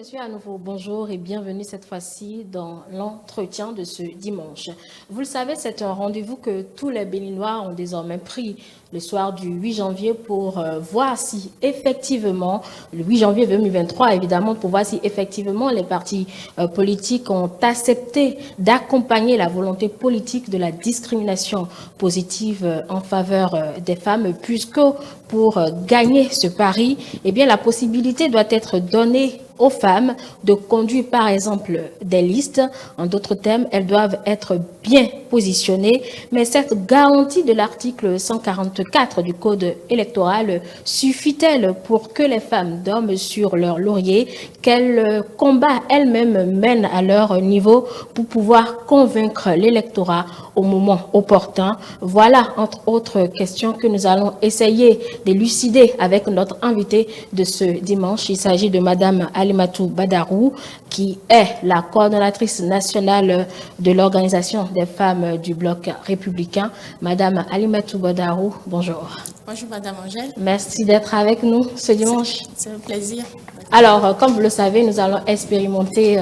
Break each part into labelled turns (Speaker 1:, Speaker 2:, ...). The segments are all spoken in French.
Speaker 1: messieurs, à nouveau bonjour et bienvenue cette fois-ci dans l'entretien de ce dimanche. Vous le savez, c'est un rendez-vous que tous les Béninois ont désormais pris le soir du 8 janvier pour voir si effectivement, le 8 janvier 2023 évidemment, pour voir si effectivement les partis politiques ont accepté d'accompagner la volonté politique de la discrimination positive en faveur des femmes, puisque pour gagner ce pari, eh bien, la possibilité doit être donnée aux femmes de conduire par exemple des listes. En d'autres termes, elles doivent être bien positionnées, mais cette garantie de l'article 144 du Code électoral suffit-elle pour que les femmes dorment sur leur laurier, qu'elles combattent elles-mêmes mènent à leur niveau pour pouvoir convaincre l'électorat au moment opportun? Voilà, entre autres questions, que nous allons essayer d'élucider avec notre invité de ce dimanche. Il s'agit de Madame Alimatou Badarou, qui est la coordonnatrice nationale de l'Organisation des femmes du Bloc républicain. Madame Alimatou Badarou, bonjour.
Speaker 2: Bonjour Madame Angèle.
Speaker 1: Merci d'être avec nous ce dimanche.
Speaker 2: C'est un plaisir.
Speaker 1: Alors, comme vous le savez, nous allons expérimenter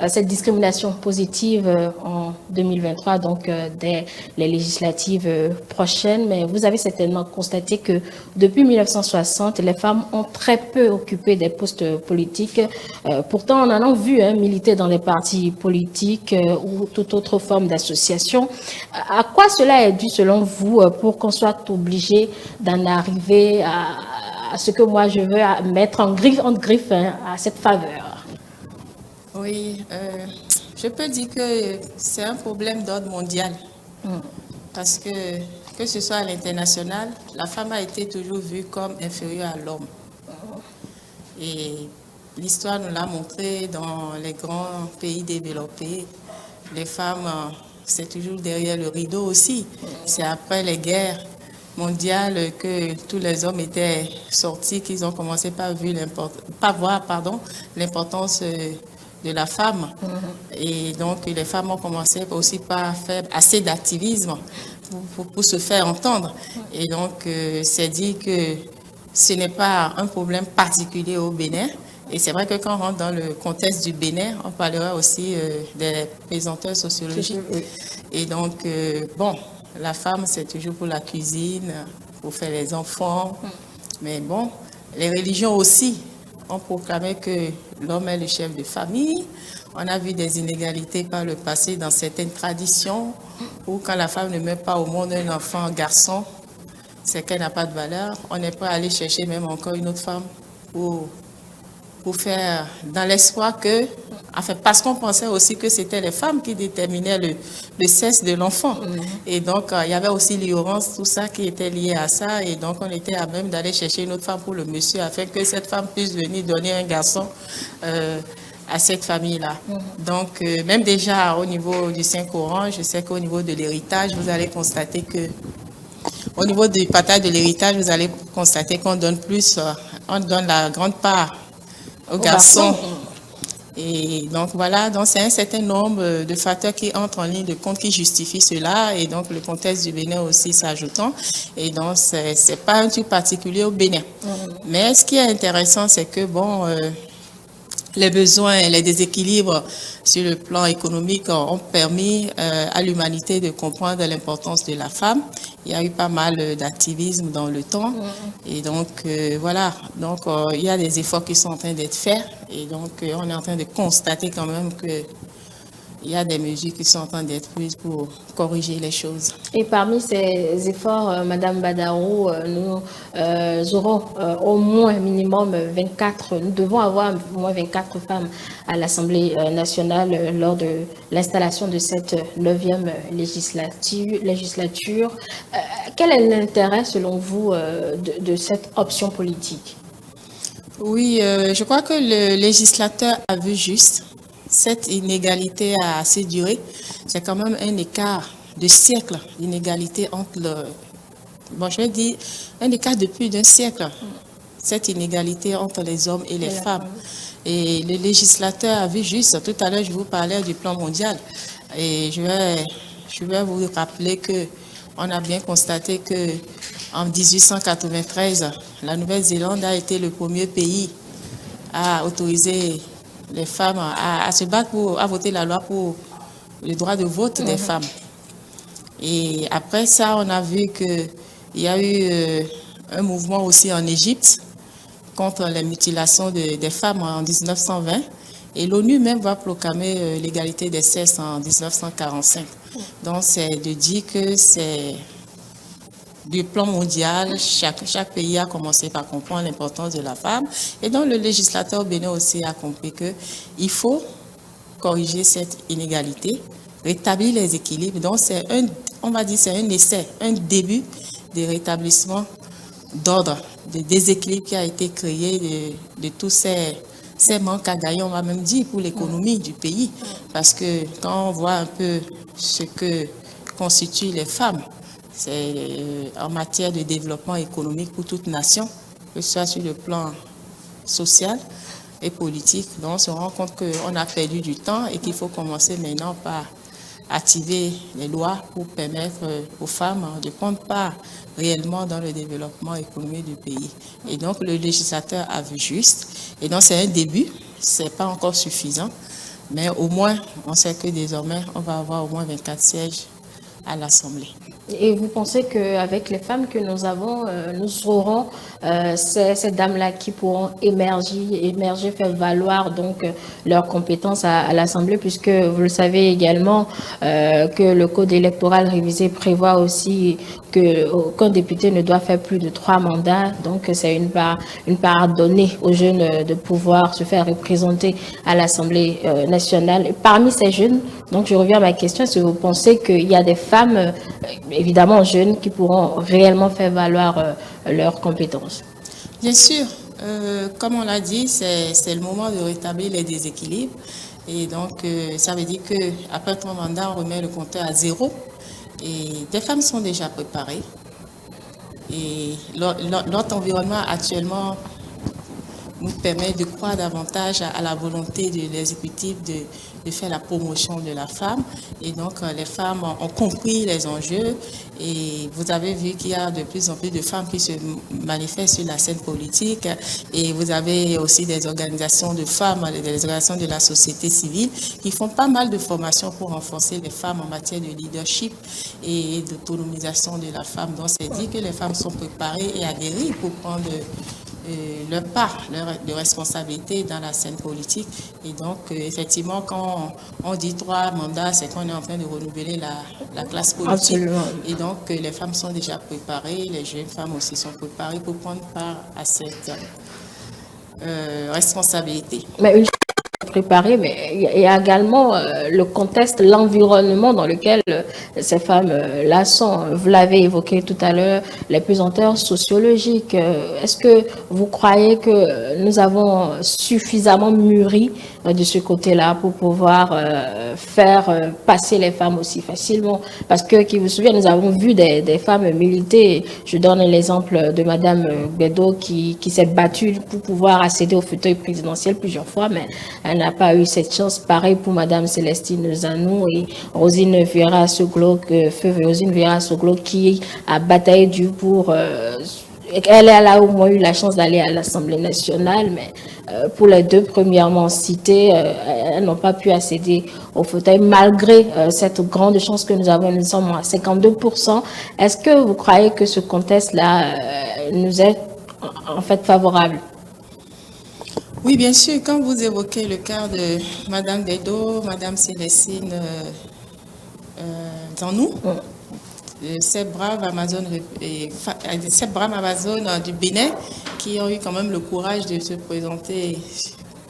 Speaker 1: cette discrimination positive en 2023, donc dès les législatives prochaines. Mais vous avez certainement constaté que depuis 1960, les femmes ont très peu occupé des postes politiques. Pourtant, on en a vu militer dans les partis politiques ou toute autre forme d'association. À quoi cela est dû, selon vous, pour qu'on soit obligé d'en arriver à ce que moi je veux mettre en griffe à cette faveur?
Speaker 2: Oui, je peux dire que c'est un problème d'ordre mondial. Parce que ce soit à l'international, la femme a été toujours vue comme inférieure à l'homme. Et l'histoire nous l'a montré dans les grands pays développés. Les femmes, c'est toujours derrière le rideau aussi. C'est après les guerres mondiale que tous les hommes étaient sortis, qu'ils ont commencé par voir l'importance de la femme. Et donc, les femmes ont commencé aussi par faire assez d'activisme pour se faire entendre. Et donc, c'est dit que ce n'est pas un problème particulier au Bénin. Et c'est vrai que quand on rentre dans le contexte du Bénin, on parlera aussi des pesanteurs sociologiques. Et donc, bon, la femme, c'est toujours pour la cuisine, pour faire les enfants. Mais bon, les religions aussi ont proclamé que l'homme est le chef de famille. On a vu des inégalités par le passé dans certaines traditions où quand la femme ne met pas au monde un enfant garçon, c'est qu'elle n'a pas de valeur. On n'est pas allé chercher même encore une autre femme pour faire, dans l'espoir que, enfin, parce qu'on pensait aussi que c'était les femmes qui déterminaient le sexe de l'enfant. Et donc, il y avait aussi l'ignorance, tout ça qui était lié à ça. Et donc, on était à même d'aller chercher une autre femme pour le monsieur, afin que cette femme puisse venir donner un garçon à cette famille-là. Donc, même déjà au niveau du Saint-Coran, je sais qu'au niveau de l'héritage, vous allez constater que, au niveau du partage de l'héritage, vous allez constater qu'on donne plus, on donne la grande part aux garçons. Et donc voilà, donc c'est un certain nombre de facteurs qui entrent en ligne de compte qui justifient cela, et donc le contexte du Bénin aussi s'ajoutant. Et donc c'est pas un truc particulier au Bénin. Mais ce qui est intéressant, c'est que bon, les besoins et les déséquilibres sur le plan économique ont permis à l'humanité de comprendre l'importance de la femme. Il y a eu pas mal d'activisme dans le temps. Et donc, voilà. Donc, il y a des efforts qui sont en train d'être faits. Et donc, on est en train de constater quand même que il y a des mesures qui sont en train d'être prises pour corriger les choses.
Speaker 1: Et parmi ces efforts, Madame Badarou, nous aurons au moins minimum 24, nous devons avoir au moins 24 femmes à l'Assemblée nationale lors de l'installation de cette 9e législature. Quel est l'intérêt, selon vous, de cette option politique?
Speaker 2: Oui, je crois que le législateur a vu juste. Cette inégalité a assez duré. C'est quand même un écart de siècle d'inégalité entre bon, je vais dire, un écart de plus d'un siècle. Cette inégalité entre les hommes et les femmes. Et le législateur a vu juste. Tout à l'heure, je vous parlais du plan mondial. Et je vais vous rappeler que on a bien constaté que en 1893, la Nouvelle-Zélande a été le premier pays à autoriser les femmes à se battre à voter la loi pour le droit de vote des femmes. Et après ça, on a vu qu'il y a eu un mouvement aussi en Égypte contre les mutilations des femmes en 1920. Et l'ONU même va proclamer l'égalité des sexes en 1945. Donc, c'est de dire que c'est du plan mondial, chaque pays a commencé par comprendre l'importance de la femme. Et donc, le législateur bénin aussi a compris qu'il faut corriger cette inégalité, rétablir les équilibres. Donc, on va dire, c'est un essai, un début de rétablissement d'ordre, de déséquilibre qui a été créé de tous ces manques à gagner, on va même dire, pour l'économie du pays. Parce que quand on voit un peu ce que constituent les femmes, c'est en matière de développement économique pour toute nation, que ce soit sur le plan social et politique. Donc, on se rend compte qu'on a perdu du temps et qu'il faut commencer maintenant par activer les lois pour permettre aux femmes de prendre part réellement dans le développement économique du pays. Et donc, le législateur a vu juste. Et donc, c'est un début. Ce n'est pas encore suffisant. Mais au moins, on sait que désormais, on va avoir au moins 24 sièges à l'Assemblée.
Speaker 1: Et vous pensez qu'avec les femmes que nous avons, nous aurons ces dames-là qui pourront émerger, faire valoir donc leurs compétences à l'Assemblée, puisque vous le savez également que le code électoral révisé prévoit aussi qu'aucun député ne doit faire plus de 3 mandats. Donc, c'est une part donnée aux jeunes de pouvoir se faire représenter à l'Assemblée nationale. Et parmi ces jeunes, donc je reviens à ma question, est-ce que vous pensez qu'il y a des femmes évidemment jeunes qui pourront réellement faire valoir leurs compétences?
Speaker 2: Bien sûr, comme on l'a dit, c'est le moment de rétablir les déséquilibres. Et donc, ça veut dire qu'après 3 mandats, on remet le compteur à 0. Et des femmes sont déjà préparées. Et notre environnement actuellement nous permet de croire davantage à la volonté de l'exécutif de faire la promotion de la femme. Et donc, les femmes ont compris les enjeux. Et vous avez vu qu'il y a de plus en plus de femmes qui se manifestent sur la scène politique. Et vous avez aussi des organisations de femmes, des organisations de la société civile qui font pas mal de formations pour renforcer les femmes en matière de leadership et d'autonomisation de la femme. Donc, c'est dit que les femmes sont préparées et aguerries pour prendre leur part, leur responsabilité dans la scène politique. Et donc, effectivement, quand on dit 3 mandats, c'est qu'on est en train de renouveler la classe politique.
Speaker 1: Absolument.
Speaker 2: Et donc, les femmes sont déjà préparées, les jeunes femmes aussi sont préparées pour prendre part à cette responsabilité.
Speaker 1: Mais une préparée, mais il y a également le contexte, l'environnement dans lequel ces femmes-là sont. Vous l'avez évoqué tout à l'heure, les pesanteurs sociologiques. Est-ce que vous croyez que nous avons suffisamment mûri de ce côté-là pour pouvoir faire passer les femmes aussi facilement? Parce que, qui vous souvient, nous avons vu des femmes militer. Je donne l'exemple de Madame Bédo qui s'est battue pour pouvoir accéder au fauteuil présidentiel plusieurs fois, mais elle n'a pas eu cette chance. Pareil pour Madame Célestine Zanou et Rosine Vieira-Soglo, Rosine Vieira-Soglo qui a bataillé dur pour... elle a au moins eu la chance d'aller à l'Assemblée nationale, mais pour les 2 premièrement citées, elles n'ont pas pu accéder au fauteuil malgré cette grande chance que nous avons. Nous sommes à 52%. Est-ce que vous croyez que ce contexte-là nous est en fait favorable?
Speaker 2: Oui, bien sûr. Quand vous évoquez le cas de Madame Bédo, Madame Célestine Zanou, ces braves Amazones du Bénin qui ont eu quand même le courage de se présenter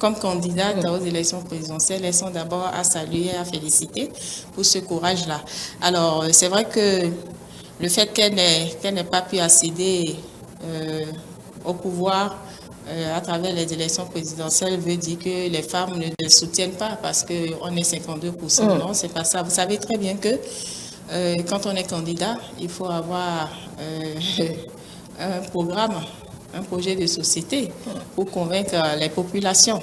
Speaker 2: comme candidates aux élections présidentielles, elles sont d'abord à saluer et à féliciter pour ce courage-là. Alors, c'est vrai que le fait qu'elle n'ait pas pu accéder au pouvoir à travers les élections présidentielles veut dire que les femmes ne les soutiennent pas parce qu'on est 52%. Non, c'est pas ça. Vous savez très bien que quand on est candidat, il faut avoir un programme, un projet de société pour convaincre les populations.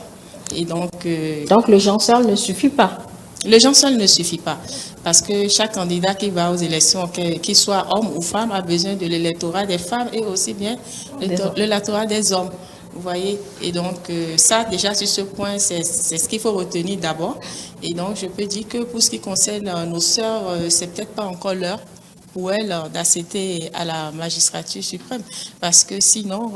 Speaker 2: Et donc
Speaker 1: le genre seul ne suffit pas.
Speaker 2: Le genre seul ne suffit pas parce que chaque candidat qui va aux élections, qu'il soit homme ou femme, a besoin de l'électorat des femmes et aussi bien l'électorat des hommes. Vous voyez, et donc ça déjà sur ce point, c'est ce qu'il faut retenir d'abord. Et donc je peux dire que pour ce qui concerne nos sœurs, c'est peut-être pas encore l'heure pour elles d'accéder à la magistrature suprême, parce que sinon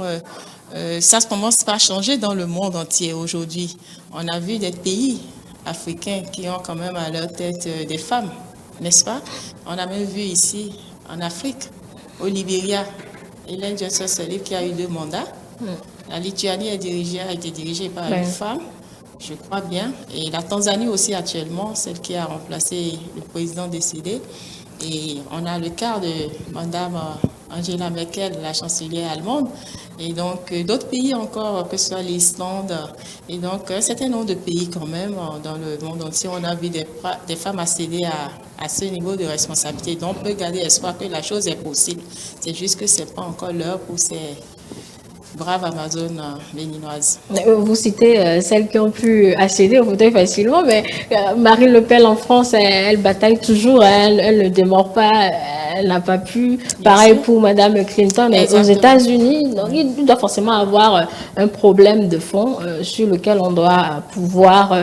Speaker 2: ça commence par changer dans le monde entier aujourd'hui. On a vu des pays africains qui ont quand même à leur tête des femmes, n'est-ce pas? On a même vu ici en Afrique, au Libéria, Ellen Johnson Sirleaf qui a eu 2 mandats. La Lituanie a été dirigée par une femme, je crois bien. Et la Tanzanie aussi actuellement, celle qui a remplacé le président décédé. Et on a le cas de Madame Angela Merkel, la chancelière allemande. Et donc d'autres pays encore, que ce soit l'Islande. Et donc un certain nombre de pays quand même dans le monde entier, on a vu des femmes accéder à ce niveau de responsabilité. Donc on peut garder espoir que la chose est possible. C'est juste que ce n'est pas encore l'heure pour ces brave Amazone béninoise.
Speaker 1: Vous citez celles qui ont pu accéder au fauteuil facilement, mais Marine Le Pen en France, elle bataille toujours, elle ne démord pas, elle n'a pas pu. Pareil pour Madame Clinton. Et aux États-Unis, il doit forcément avoir un problème de fond sur lequel on doit pouvoir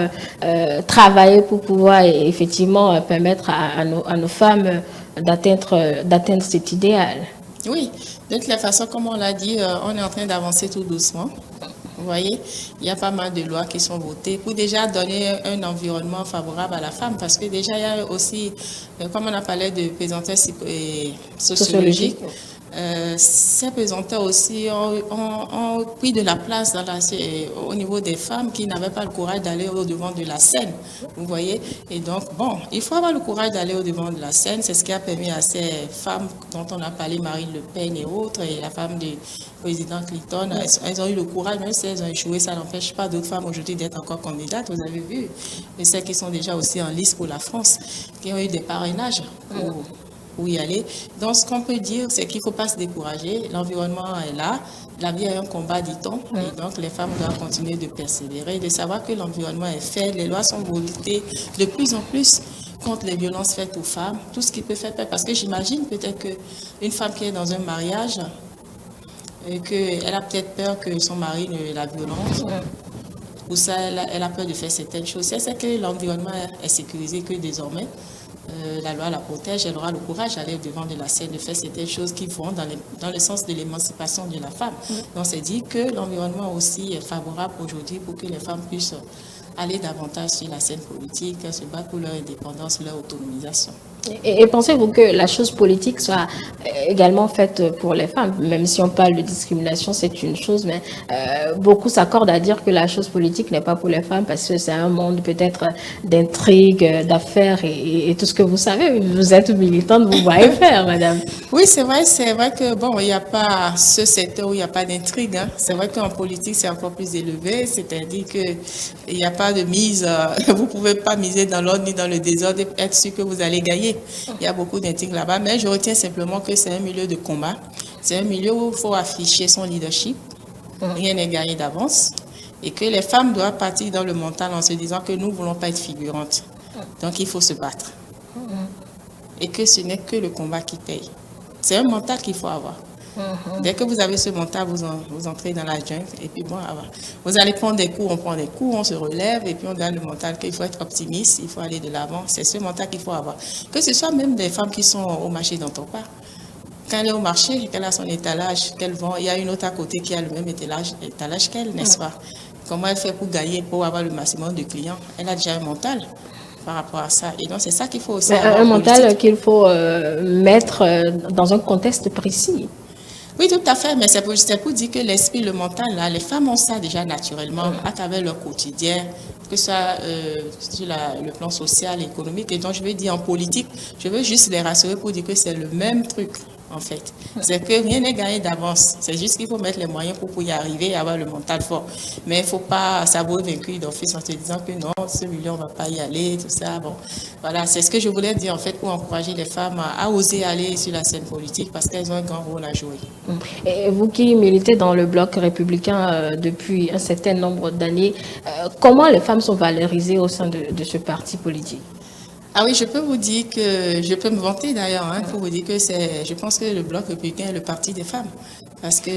Speaker 1: travailler pour pouvoir effectivement permettre à nos femmes d'atteindre cet idéal.
Speaker 2: Oui, de toute façon, comme on l'a dit, on est en train d'avancer tout doucement. Vous voyez, il y a pas mal de lois qui sont votées pour déjà donner un environnement favorable à la femme, parce que déjà, il y a aussi, comme on a parlé de pesanteurs sociologiques, ces pesanteurs aussi ont pris de la place au niveau des femmes qui n'avaient pas le courage d'aller au-devant de la scène. Vous voyez? Et donc, bon, il faut avoir le courage d'aller au-devant de la scène. C'est ce qui a permis à ces femmes dont on a parlé, Marine Le Pen et autres, et la femme du président Clinton, elles ont eu le courage, même si elles ont échoué, ça n'empêche pas d'autres femmes aujourd'hui d'être encore candidates. Vous avez vu, et celles qui sont déjà aussi en liste pour la France, qui ont eu des parrainages pour y aller. Donc, ce qu'on peut dire, c'est qu'il ne faut pas se décourager. L'environnement est là. La vie est un combat, dit-on. Et donc, les femmes doivent continuer de persévérer, de savoir que l'environnement est fait. Les lois sont votées de plus en plus contre les violences faites aux femmes. Tout ce qui peut faire peur. Parce que j'imagine peut-être qu'une femme qui est dans un mariage, qu'elle a peut-être peur que son mari ne la violente. Pour ça, elle a peur de faire certaines choses. C'est que l'environnement est sécurisé, que désormais, la loi la protège, elle aura le courage d'aller devant de la scène, de faire certaines choses qui vont dans le sens de l'émancipation de la femme. Donc c'est dit que l'environnement aussi est favorable aujourd'hui pour que les femmes puissent aller davantage sur la scène politique, se battre pour leur indépendance, leur autonomisation.
Speaker 1: Et pensez-vous que la chose politique soit également faite pour les femmes? Même si on parle de discrimination, c'est une chose, mais beaucoup s'accordent à dire que la chose politique n'est pas pour les femmes parce que c'est un monde peut-être d'intrigues, d'affaires et tout ce que vous savez. Vous êtes militante, vous voyez faire, madame.
Speaker 2: Oui, c'est vrai que bon, il n'y a pas ce secteur où il n'y a pas d'intrigue. Hein. C'est vrai qu'en politique, c'est encore plus élevé, c'est-à-dire qu'il n'y a pas de mise, vous ne pouvez pas miser dans l'ordre ni dans le désordre et être sûr que vous allez gagner. Il y a beaucoup d'intrigues là-bas, mais je retiens simplement que c'est un milieu de combat. C'est un milieu où il faut afficher son leadership. Rien n'est gagné d'avance. Et que les femmes doivent partir dans le mental en se disant que nous ne voulons pas être figurantes. Donc il faut se battre. Et que ce n'est que le combat qui paye. C'est un mental qu'il faut avoir. Dès que vous avez ce mental, vous entrez dans la jungle et puis bon, vous allez prendre des coups, on prend des coups, on se relève et puis on donne le mental qu'il faut être optimiste, il faut aller de l'avant. C'est ce mental qu'il faut avoir. Que ce soit même des femmes qui sont au marché dont on parle. Quand elle est au marché, qu'elle a son étalage, qu'elle vend, il y a une autre à côté qui a le même étalage qu'elle, n'est-ce pas? Comment elle fait pour gagner, pour avoir le maximum de clients? Elle a déjà un mental par rapport à ça. Et donc, c'est ça qu'il faut aussi avoir.
Speaker 1: Un mental qu'il faut mettre dans un contexte précis.
Speaker 2: Oui, tout à fait, mais c'est pour dire que l'esprit, le mental, là, les femmes ont ça déjà naturellement à travers leur quotidien, que ce soit sur le plan social, économique. Et donc, je veux dire en politique, je veux juste les rassurer pour dire que c'est le même truc, en fait. C'est que rien n'est gagné d'avance. C'est juste qu'il faut mettre les moyens pour y arriver et avoir le mental fort. Mais il ne faut pas s'avouer vaincu d'office en se disant que non, ce milieu, on ne va pas y aller, tout ça. Bon, voilà, c'est ce que je voulais dire, en fait, pour encourager les femmes à oser aller sur la scène politique parce qu'elles ont un grand rôle à jouer.
Speaker 1: Et vous qui militez dans le bloc républicain depuis un certain nombre d'années, comment les femmes sont valorisées au sein de ce parti politique?
Speaker 2: Ah oui, je peux vous dire que, je peux me vanter d'ailleurs, pour vous dire que je pense que le Bloc républicain est le parti des femmes. Parce que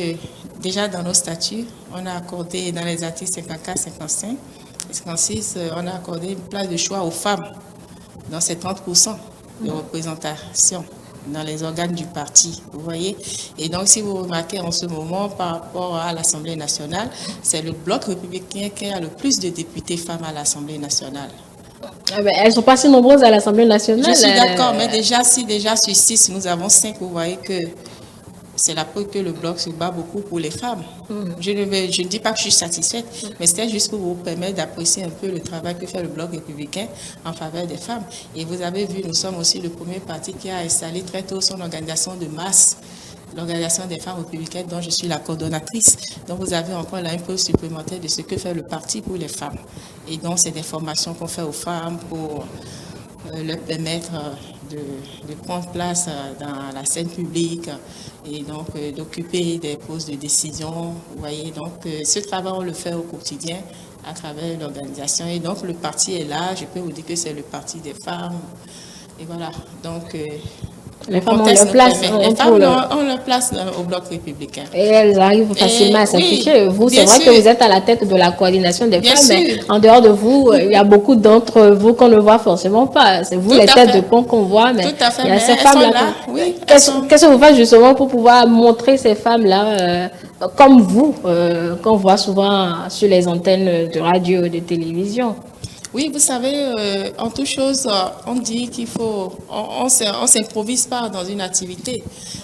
Speaker 2: déjà dans nos statuts, on a accordé dans les articles 54, 55 et 56, on a accordé une place de choix aux femmes. Donc c'est 30% de représentation dans les organes du parti, vous voyez. Et donc si vous remarquez en ce moment par rapport à l'Assemblée nationale, c'est le Bloc républicain qui a le plus de députés femmes à l'Assemblée nationale.
Speaker 1: Elles ne sont pas si nombreuses à l'Assemblée nationale.
Speaker 2: Je suis d'accord, mais déjà sur 6, nous avons 5, vous voyez que c'est la preuve que le Bloc se bat beaucoup pour les femmes. Je ne dis pas que je suis satisfaite, mais c'était juste pour vous permettre d'apprécier un peu le travail que fait le Bloc républicain en faveur des femmes. Et vous avez vu, nous sommes aussi le premier parti qui a installé très tôt son organisation de masse, l'Organisation des femmes républicaines dont je suis la coordonnatrice. Donc vous avez encore là un peu supplémentaire de ce que fait le parti pour les femmes. Et donc c'est des formations qu'on fait aux femmes pour leur permettre de prendre place dans la scène publique et donc d'occuper des postes de décision. Vous voyez, donc ce travail on le fait au quotidien à travers l'organisation. Et donc le parti est là, je peux vous dire que c'est le parti des femmes. Et voilà, donc
Speaker 1: les femmes ont leur place,
Speaker 2: ont leur place au Bloc républicain.
Speaker 1: Et elles arrivent facilement à s'afficher. Vous, c'est vrai que vous êtes à la tête de la coordination des femmes, mais en dehors de vous, il y a beaucoup d'entre vous qu'on ne voit forcément pas. C'est vous les têtes de pont qu'on voit, mais il y a ces femmes-là. Qu'est-ce que vous faites justement pour pouvoir montrer ces femmes-là comme vous, qu'on voit souvent sur les antennes de radio et de télévision?
Speaker 2: Oui, vous savez, en toute chose, on dit qu'il faut, on s'improvise pas dans une activité.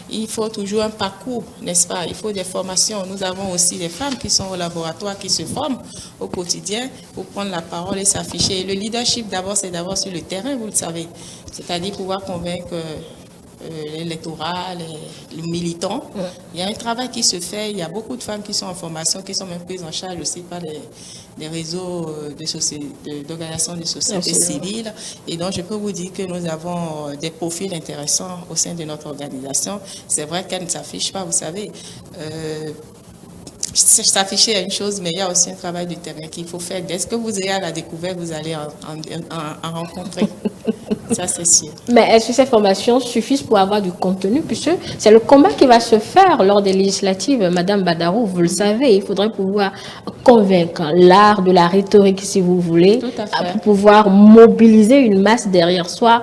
Speaker 2: Il faut toujours un parcours, n'est-ce pas? Il faut des formations. Nous avons aussi des femmes qui sont au laboratoire, qui se forment au quotidien pour prendre la parole et s'afficher. Le leadership, d'abord, c'est d'abord sur le terrain, vous le savez. C'est-à-dire pouvoir convaincre l'électorat, les militants. Il y a un travail qui se fait. Il y a beaucoup de femmes qui sont en formation, qui sont même prises en charge aussi par des réseaux d'organisations de société civile. Et donc, je peux vous dire que nous avons des profils intéressants au sein de notre organisation. C'est vrai qu'elles ne s'affichent pas, vous savez. S'afficher est une chose, mais il y a aussi un travail de terrain qu'il faut faire. Dès que vous irez à la découverte, vous allez en rencontrer. Ça, c'est sûr.
Speaker 1: Mais est-ce que ces formations suffisent pour avoir du contenu? Puisque c'est le combat qui va se faire lors des législatives, Madame Badarou, vous le savez. Il faudrait pouvoir convaincre l'art de la rhétorique, si vous voulez, pour pouvoir mobiliser une masse derrière soi.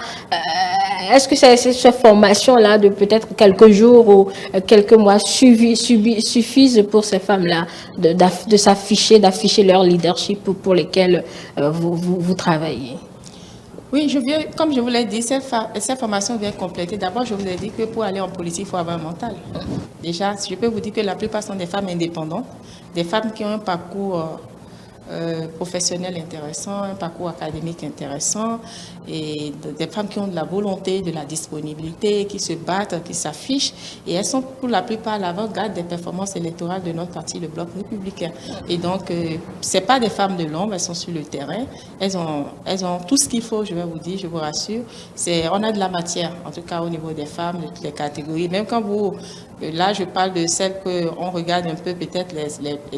Speaker 1: Est-ce que ces formations-là de peut-être quelques jours ou quelques mois suffisent pour ces femmes-là de s'afficher, d'afficher leur leadership pour lesquels vous travaillez?
Speaker 2: Oui, comme je vous l'ai dit, cette formation vient compléter. D'abord, je vous ai dit que pour aller en politique, il faut avoir un mental. Déjà, je peux vous dire que la plupart sont des femmes indépendantes, des femmes qui ont un parcours professionnel intéressant, un parcours académique intéressant, et des femmes qui ont de la volonté, de la disponibilité, qui se battent, qui s'affichent, et elles sont pour la plupart à l'avant-garde des performances électorales de notre parti, le Bloc républicain. Et donc, c'est pas des femmes de l'ombre, elles sont sur le terrain, elles ont tout ce qu'il faut, je vais vous dire, je vous rassure. On a de la matière, en tout cas au niveau des femmes, de toutes les catégories. Même quand là, je parle de celles qu'on regarde un peu, peut-être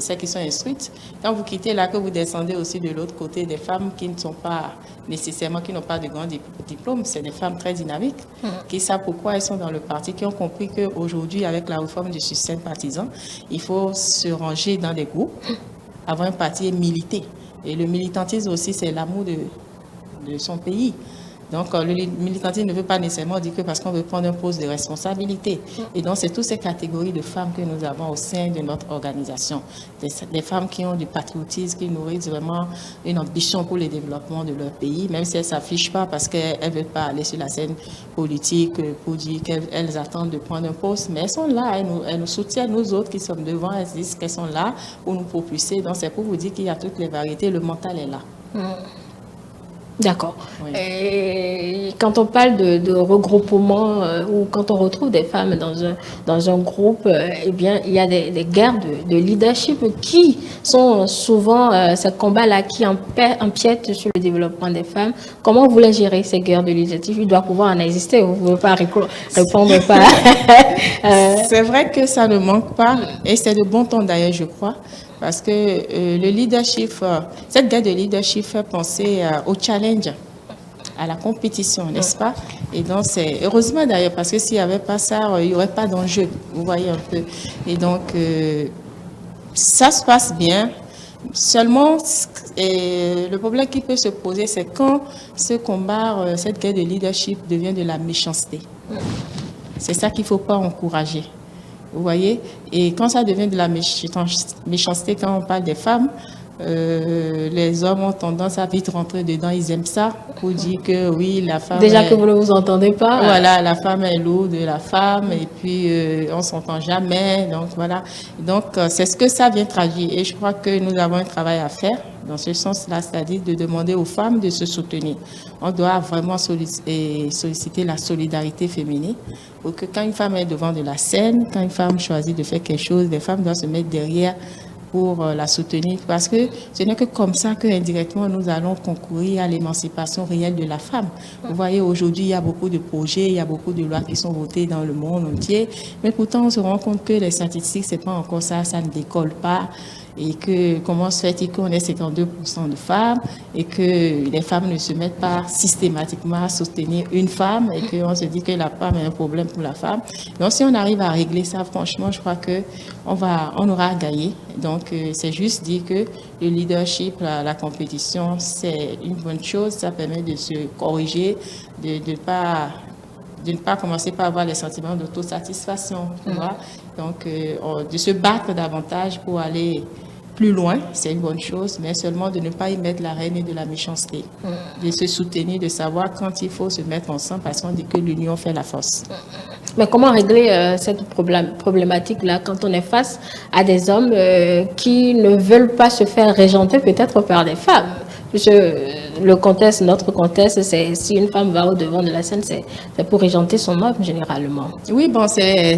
Speaker 2: celles qui sont instruites. Quand vous quittez là, que vous descendez aussi de l'autre côté, des femmes qui ne sont pas nécessairement, qui n'ont pas de grands diplômes, c'est des femmes très dynamiques, qui savent pourquoi elles sont dans le parti, qui ont compris qu'aujourd'hui, avec la réforme du système partisan, il faut se ranger dans des groupes, avoir un parti et militer. Et le militantisme aussi, c'est l'amour de son pays. Donc, le militantisme ne veut pas nécessairement dire que parce qu'on veut prendre un poste de responsabilité. Et donc, c'est toutes ces catégories de femmes que nous avons au sein de notre organisation. Des femmes qui ont du patriotisme, qui nourrissent vraiment une ambition pour le développement de leur pays, même si elles ne s'affichent pas parce qu'elles ne veulent pas aller sur la scène politique pour dire qu'elles attendent de prendre un poste. Mais elles sont là, elles nous soutiennent, nous autres qui sommes devant, elles disent qu'elles sont là pour nous propulser. Donc, c'est pour vous dire qu'il y a toutes les variétés, le mental est là.
Speaker 1: D'accord. Oui. Et quand on parle de regroupement ou quand on retrouve des femmes dans un groupe, eh bien, il y a des guerres de leadership qui sont souvent ces combats-là qui empiètent sur le développement des femmes. Comment vous les gérez, ces guerres de leadership? Il doit pouvoir en exister. Vous ne pouvez pas répondre pas.
Speaker 2: C'est vrai que ça ne manque pas et c'est de bon ton d'ailleurs, je crois. Parce que le leadership, cette guerre de leadership fait penser au challenge, à la compétition, n'est-ce pas? Et donc, c'est heureusement d'ailleurs, parce que s'il n'y avait pas ça, il n'y aurait pas d'enjeu, vous voyez un peu. Et donc, ça se passe bien. Seulement, le problème qui peut se poser, c'est quand ce combat, cette guerre de leadership devient de la méchanceté. C'est ça qu'il ne faut pas encourager. Vous voyez? Et quand ça devient de la méchanceté, quand on parle des femmes, les hommes ont tendance à vite rentrer dedans, ils aiment ça pour dire que oui, la femme...
Speaker 1: Déjà que vous ne vous entendez pas.
Speaker 2: Voilà, la femme est lourde de la femme et puis on ne s'entend jamais. Donc voilà. Donc c'est ce que ça vient traduire. Et je crois que nous avons un travail à faire dans ce sens-là, c'est-à-dire de demander aux femmes de se soutenir. On doit vraiment solliciter la solidarité féminine pour que quand une femme est devant de la scène, quand une femme choisit de faire quelque chose, les femmes doivent se mettre derrière pour la soutenir, parce que ce n'est que comme ça que indirectement nous allons concourir à l'émancipation réelle de la femme. Vous voyez, aujourd'hui, il y a beaucoup de projets, il y a beaucoup de lois qui sont votées dans le monde entier, mais pourtant on se rend compte que les statistiques, c'est pas encore ça, ça ne décolle pas. Et que comment se fait-il qu'on ait 52% de femmes et que les femmes ne se mettent pas systématiquement à soutenir une femme et qu'on se dit que la femme est un problème pour la femme. Donc si on arrive à régler ça, franchement, je crois que on aura à gagner. Donc c'est juste dire que le leadership, la compétition, c'est une bonne chose. Ça permet de se corriger, de ne pas commencer par avoir les sentiments d'autosatisfaction, tu vois. Donc, de se battre davantage pour aller plus loin, c'est une bonne chose, mais seulement de ne pas y mettre la reine et de la méchanceté. De se soutenir, de savoir quand il faut se mettre ensemble, parce qu'on dit que l'union fait la force.
Speaker 1: Mais comment régler cette problématique-là quand on est face à des hommes qui ne veulent pas se faire régenter peut-être par des femmes? Le contexte, notre contexte, c'est si une femme va au devant de la scène, c'est pour régenter son homme généralement.
Speaker 2: Oui, bon, c'est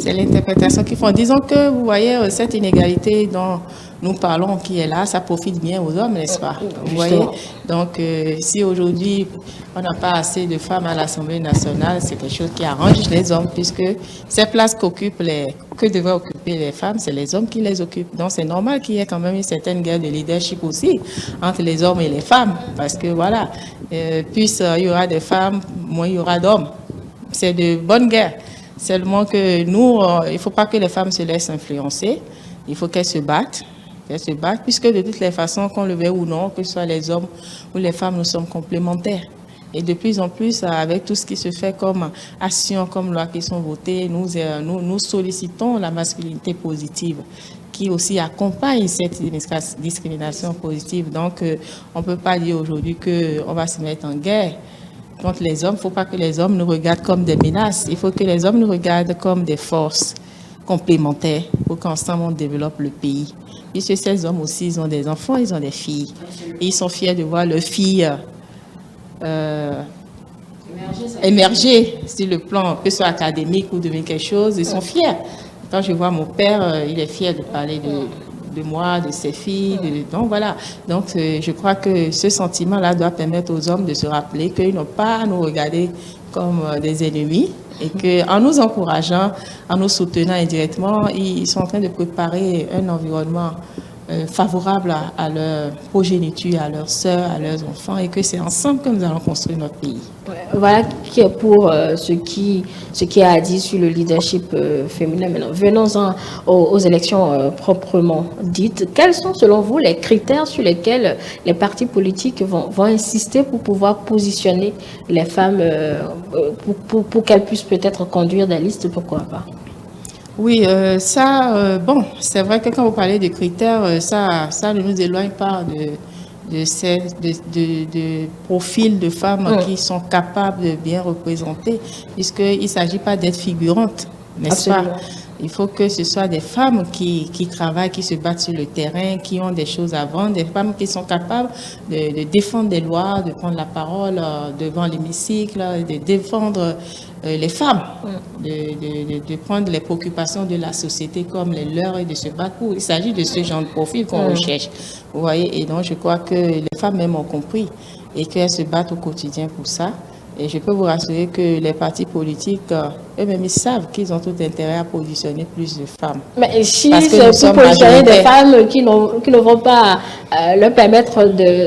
Speaker 2: l'interprétation qu'ils font. Disons que vous voyez cette inégalité dont nous parlons qui est là, ça profite bien aux hommes, n'est-ce pas? Vous voyez? Donc, si aujourd'hui on n'a pas assez de femmes à l'Assemblée nationale, c'est quelque chose qui arrange les hommes, puisque ces places que devraient occuper les femmes, c'est les hommes qui les occupent. Donc, c'est normal qu'il y ait quand même une certaine guerre de leadership aussi entre les hommes et les femmes, parce que voilà, plus il y aura des femmes, moins il y aura d'hommes. C'est de bonnes guerres. Seulement que nous, il ne faut pas que les femmes se laissent influencer. Il faut qu'elles se battent. Puisque de toutes les façons, qu'on le veuille ou non, que ce soit les hommes ou les femmes, nous sommes complémentaires. Et de plus en plus, avec tout ce qui se fait comme action, comme loi qui sont votées, nous sollicitons la masculinité positive qui aussi accompagne cette discrimination positive. Donc, on ne peut pas dire aujourd'hui qu'on va se mettre en guerre contre les hommes. Il ne faut pas que les hommes nous regardent comme des menaces. Il faut que les hommes nous regardent comme des forces complémentaires pour qu'ensemble on développe le pays. Puisque ces hommes aussi, ils ont des enfants, ils ont des filles. Et ils sont fiers de voir leurs filles émerger sur le plan, que ce soit académique ou devenir quelque chose. Ils sont fiers. Quand je vois mon père, il est fier de parler de moi, de ses filles. Donc voilà. Donc je crois que ce sentiment-là doit permettre aux hommes de se rappeler qu'ils n'ont pas à nous regarder comme des ennemis et qu'en nous encourageant, en nous soutenant indirectement, ils sont en train de préparer un environnement favorable à leur progéniture, à leurs sœurs, à leurs enfants, et que c'est ensemble que nous allons construire notre pays.
Speaker 1: Voilà qui est pour ce qui a dit sur le leadership féminin. Maintenant, venons-en aux élections proprement dites. Quels sont, selon vous, les critères sur lesquels les partis politiques vont insister pour pouvoir positionner les femmes, pour qu'elles puissent peut-être conduire des listes, pourquoi pas?
Speaker 2: Oui, bon, c'est vrai que quand vous parlez de critères, ça ne nous éloigne pas de profils de femmes qui sont capables de bien représenter, puisqu'il ne s'agit pas d'être figurantes, n'est-ce pas? Il faut que ce soit des femmes qui travaillent, qui se battent sur le terrain, qui ont des choses à vendre, des femmes qui sont capables de défendre des lois, de prendre la parole devant l'hémicycle, de défendre les femmes, de prendre les préoccupations de la société comme les leurs et de se battre pour. Il s'agit de ce genre de profil qu'on recherche. Vous voyez, et donc je crois que les femmes même ont compris et qu'elles se battent au quotidien pour ça. Et je peux vous rassurer que les partis politiques, eux-mêmes, ils savent qu'ils ont tout intérêt à positionner plus de femmes.
Speaker 1: Mais si c'est pour positionner des femmes qui ne vont pas leur permettre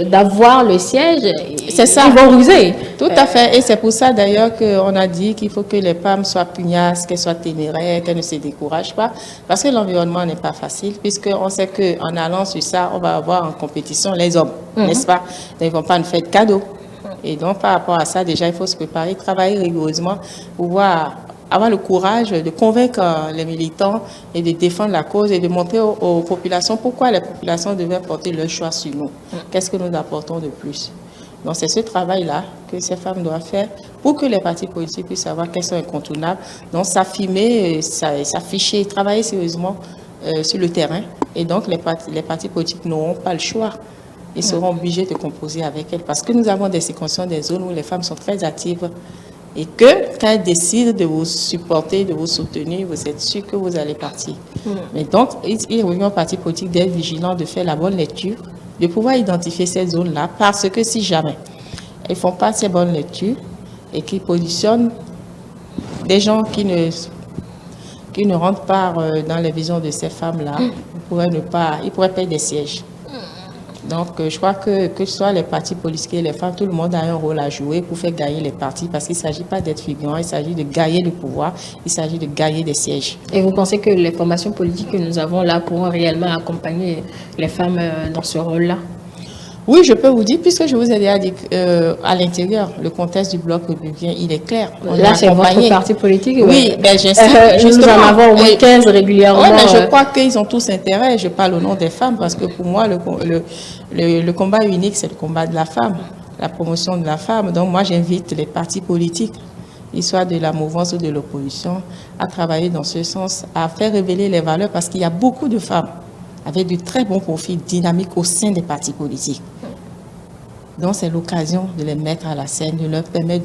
Speaker 1: d'avoir le siège,
Speaker 2: c'est ça.
Speaker 1: Ils vont ruser.
Speaker 2: Tout à fait. Et c'est pour ça d'ailleurs qu'on a dit qu'il faut que les femmes soient pugnaces, qu'elles soient téméraires, qu'elles ne se découragent pas. Parce que l'environnement n'est pas facile, puisqu'on sait qu'en allant sur ça, on va avoir en compétition les hommes, n'est-ce pas? Ils ne vont pas nous faire de cadeaux. Et donc, par rapport à ça, déjà, il faut se préparer, travailler rigoureusement pour avoir le courage de convaincre les militants et de défendre la cause et de montrer aux populations pourquoi les populations devraient porter leur choix sur nous. Qu'est-ce que nous apportons de plus? Donc, c'est ce travail-là que ces femmes doivent faire pour que les partis politiques puissent savoir qu'elles sont incontournables. Donc, s'affirmer, s'afficher, travailler sérieusement sur le terrain. Et donc, les partis politiques n'auront pas le choix. Ils seront obligés de composer avec elles parce que nous avons des circonscriptions, des zones où les femmes sont très actives et que quand elles décident de vous supporter, de vous soutenir, vous êtes sûr que vous allez partir. Mais donc, il revient aux partis politiques d'être vigilants, de faire la bonne lecture, de pouvoir identifier ces zones-là parce que si jamais elles ne font pas ces bonnes lectures et qu'ils positionnent des gens qui ne rentrent pas dans les visions de ces femmes-là, ils pourraient perdre des sièges. Donc, je crois que ce soit les partis politiques et les femmes, tout le monde a un rôle à jouer pour faire gagner les partis parce qu'il ne s'agit pas d'être figurant, il s'agit de gagner le pouvoir, il s'agit de gagner des sièges.
Speaker 1: Et vous pensez que les formations politiques que nous avons là pourront réellement accompagner les femmes dans ce rôle-là?
Speaker 2: Oui, je peux vous dire, puisque je vous ai déjà dit à l'intérieur, le contexte du bloc républicain, il est clair.
Speaker 1: Là, c'est votre parti politique?
Speaker 2: Oui, ben,
Speaker 1: nous en avons au moins 15 régulièrement.
Speaker 2: Oui, mais je crois qu'ils ont tous intérêt. Je parle au nom des femmes parce que pour moi, le combat unique, c'est le combat de la femme, la promotion de la femme. Donc moi, j'invite les partis politiques, qu'ils soient de la mouvance ou de l'opposition, à travailler dans ce sens, à faire révéler les valeurs parce qu'il y a beaucoup de femmes avec de très bons profils dynamiques au sein des partis politiques. Donc, c'est l'occasion de les mettre à la scène, de leur permettre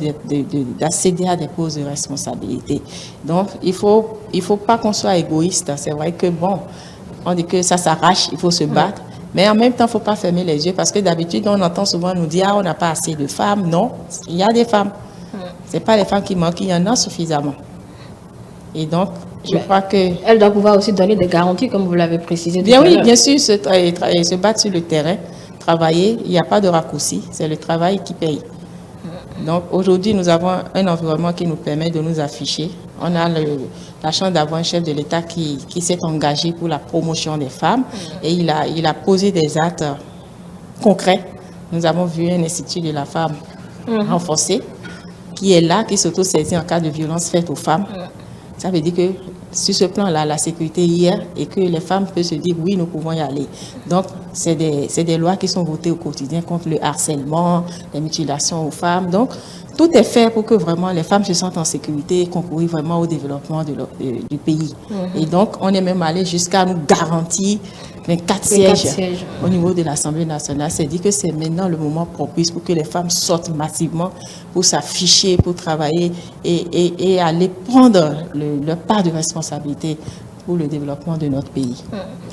Speaker 2: d'accéder à des postes de responsabilité. Donc, il faut pas qu'on soit égoïste. C'est vrai que, bon, on dit que ça s'arrache, il faut se battre. Mais en même temps, il ne faut pas fermer les yeux parce que d'habitude, on entend souvent nous dire « Ah, on n'a pas assez de femmes ». Non, il y a des femmes. Ce n'est pas les femmes qui manquent, il y en a suffisamment. Et donc, je crois que...
Speaker 1: Elle doit pouvoir aussi donner des garanties, comme vous l'avez précisé.
Speaker 2: Bien oui, bien sûr, se battre sur le terrain, travailler, il n'y a pas de raccourci, c'est le travail qui paye. Donc aujourd'hui, nous avons un environnement qui nous permet de nous afficher. On a la chance d'avoir un chef de l'État qui s'est engagé pour la promotion des femmes et il a posé des actes concrets. Nous avons vu un institut de la femme renforcé qui est là, qui s'auto-saisit en cas de violence faite aux femmes. Ça veut dire que sur ce plan-là, la sécurité y est et que les femmes peuvent se dire oui, nous pouvons y aller. Donc, c'est des lois qui sont votées au quotidien contre le harcèlement, les mutilations aux femmes. Donc, tout est fait pour que vraiment les femmes se sentent en sécurité et concourir vraiment au développement du pays. Et donc, on est même allé jusqu'à nous garantir 24 sièges au niveau de l'Assemblée nationale. C'est dit que c'est maintenant le moment propice pour que les femmes sortent massivement pour s'afficher, pour travailler et aller prendre leur part de responsabilité pour le développement de notre pays.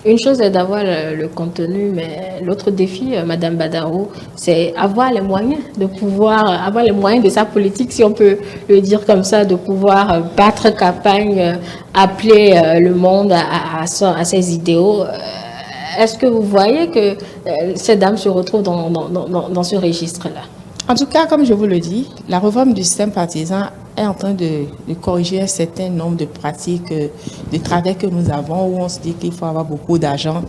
Speaker 1: Une chose est d'avoir le contenu, mais l'autre défi, Madame Badarou, c'est avoir les moyens de pouvoir, avoir les moyens de sa politique, si on peut le dire comme ça, de pouvoir battre campagne, appeler le monde à ses idéaux. Est-ce que vous voyez que ces dames se retrouvent dans ce registre-là?
Speaker 2: En tout cas, comme je vous le dis, la réforme du système partisan est en train de corriger un certain nombre de pratiques, de travers que nous avons, où on se dit qu'il faut avoir beaucoup d'argent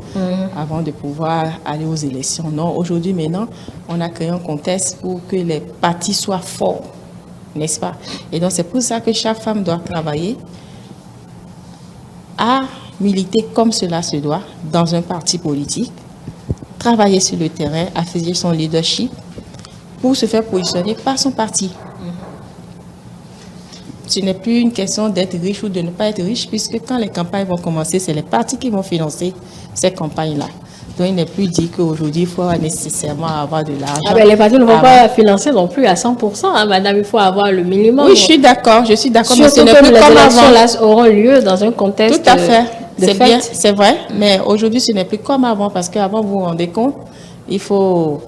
Speaker 2: avant de pouvoir aller aux élections. Non, aujourd'hui, maintenant, on a créé un contexte pour que les partis soient forts, n'est-ce pas? Et donc, c'est pour ça que chaque femme doit travailler à militer comme cela se doit dans un parti politique, travailler sur le terrain, afficher son leadership pour se faire positionner par son parti. Ce n'est plus une question d'être riche ou de ne pas être riche, puisque quand les campagnes vont commencer, c'est les partis qui vont financer ces campagnes-là. Donc, il n'est plus dit qu'aujourd'hui, il faut nécessairement avoir de l'argent.
Speaker 1: Ah ben, les partis ne vont pas financer non plus à 100%, hein, madame, il faut avoir le minimum.
Speaker 2: Oui, je suis d'accord, mais ce n'est plus
Speaker 1: les
Speaker 2: comme
Speaker 1: élections
Speaker 2: avant.
Speaker 1: Là, auront lieu dans un contexte.
Speaker 2: Tout à fait, c'est bien,
Speaker 1: fête.
Speaker 2: c'est vrai, mais aujourd'hui, ce n'est plus comme avant, parce qu'avant, vous vous rendez compte, il faut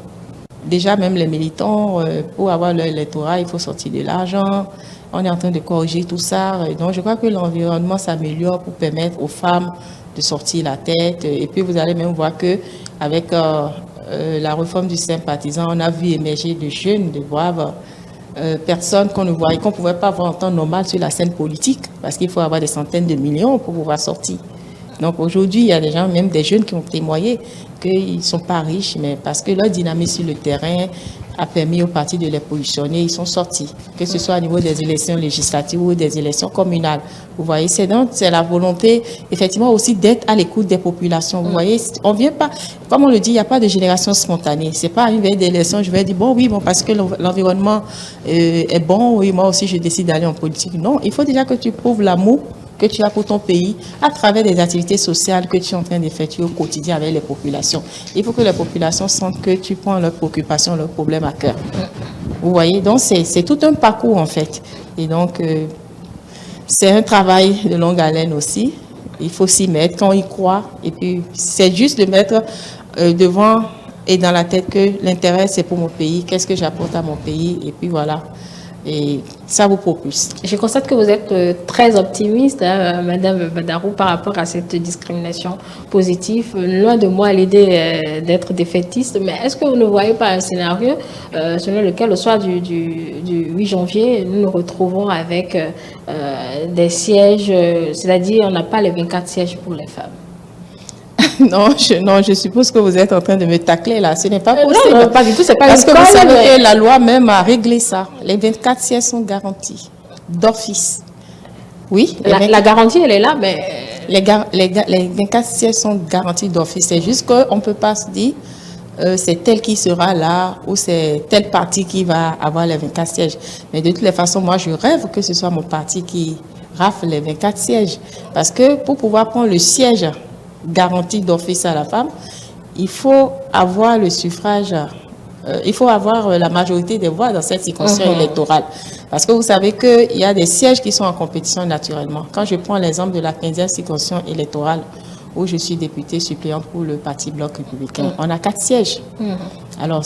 Speaker 2: déjà même les militants, pour avoir leur électorat, il faut sortir de l'argent. On est en train de corriger tout ça. Et donc, je crois que l'environnement s'améliore pour permettre aux femmes de sortir la tête. Et puis, vous allez même voir que avec la réforme du sympathisant, on a vu émerger de jeunes, de braves personnes qu'on ne voyait, qu'on ne pouvait pas voir en temps normal sur la scène politique, parce qu'il faut avoir des centaines de millions pour pouvoir sortir. Donc aujourd'hui, il y a des gens, même des jeunes qui ont témoigné qu'ils ne sont pas riches, mais parce que leur dynamisme sur le terrain a permis aux partis de les positionner, ils sont sortis, que ce soit au niveau des élections législatives ou des élections communales. Vous voyez, c'est la volonté, effectivement, aussi d'être à l'écoute des populations. Vous voyez, on vient pas, comme on le dit, il n'y a pas de génération spontanée. C'est pas une veille d'élection, je vais dire, bon, oui, bon, parce que l'environnement est bon, oui, moi aussi, je décide d'aller en politique. Non, il faut déjà que tu prouves l'amour que tu as pour ton pays à travers des activités sociales que tu es en train d'effectuer au quotidien avec les populations. Il faut que les populations sentent que tu prends leurs préoccupations, leurs problèmes à cœur. Vous voyez, donc c'est tout un parcours en fait. Et donc, c'est un travail de longue haleine aussi. Il faut s'y mettre quand on y croit. Et puis, c'est juste de mettre devant et dans la tête que l'intérêt, c'est pour mon pays. Qu'est-ce que j'apporte à mon pays? Et puis voilà. Et ça vous propulse.
Speaker 1: Je constate que vous êtes très optimiste, hein, Madame Badarou, par rapport à cette discrimination positive. Loin de moi l'idée d'être défaitiste, mais est-ce que vous ne voyez pas un scénario selon lequel, au soir du 8 janvier, nous nous retrouvons avec des sièges, c'est-à-dire on n'a pas les 24 sièges pour les femmes?
Speaker 2: Non, je suppose que vous êtes en train de me tacler là. Ce n'est pas possible.
Speaker 1: Non, pas du tout, c'est pas
Speaker 2: parce que vous savez
Speaker 1: mais...
Speaker 2: que la loi même a réglé ça. Les 24 sièges sont garantis d'office. Oui.
Speaker 1: La garantie, elle est là, mais...
Speaker 2: Les 24 sièges sont garantis d'office. C'est juste qu'on ne peut pas se dire c'est tel qui sera là ou c'est tel parti qui va avoir les 24 sièges. Mais de toutes les façons, moi, je rêve que ce soit mon parti qui rafle les 24 sièges. Parce que pour pouvoir prendre le siège garantie d'office à la femme, il faut avoir le suffrage, il faut avoir la majorité des voix dans cette circonscription électorale. Parce que vous savez qu'il y a des sièges qui sont en compétition naturellement. Quand je prends l'exemple de la 15e circonscription électorale, où je suis députée suppléante pour le Parti Bloc républicain, on a 4 sièges. Alors,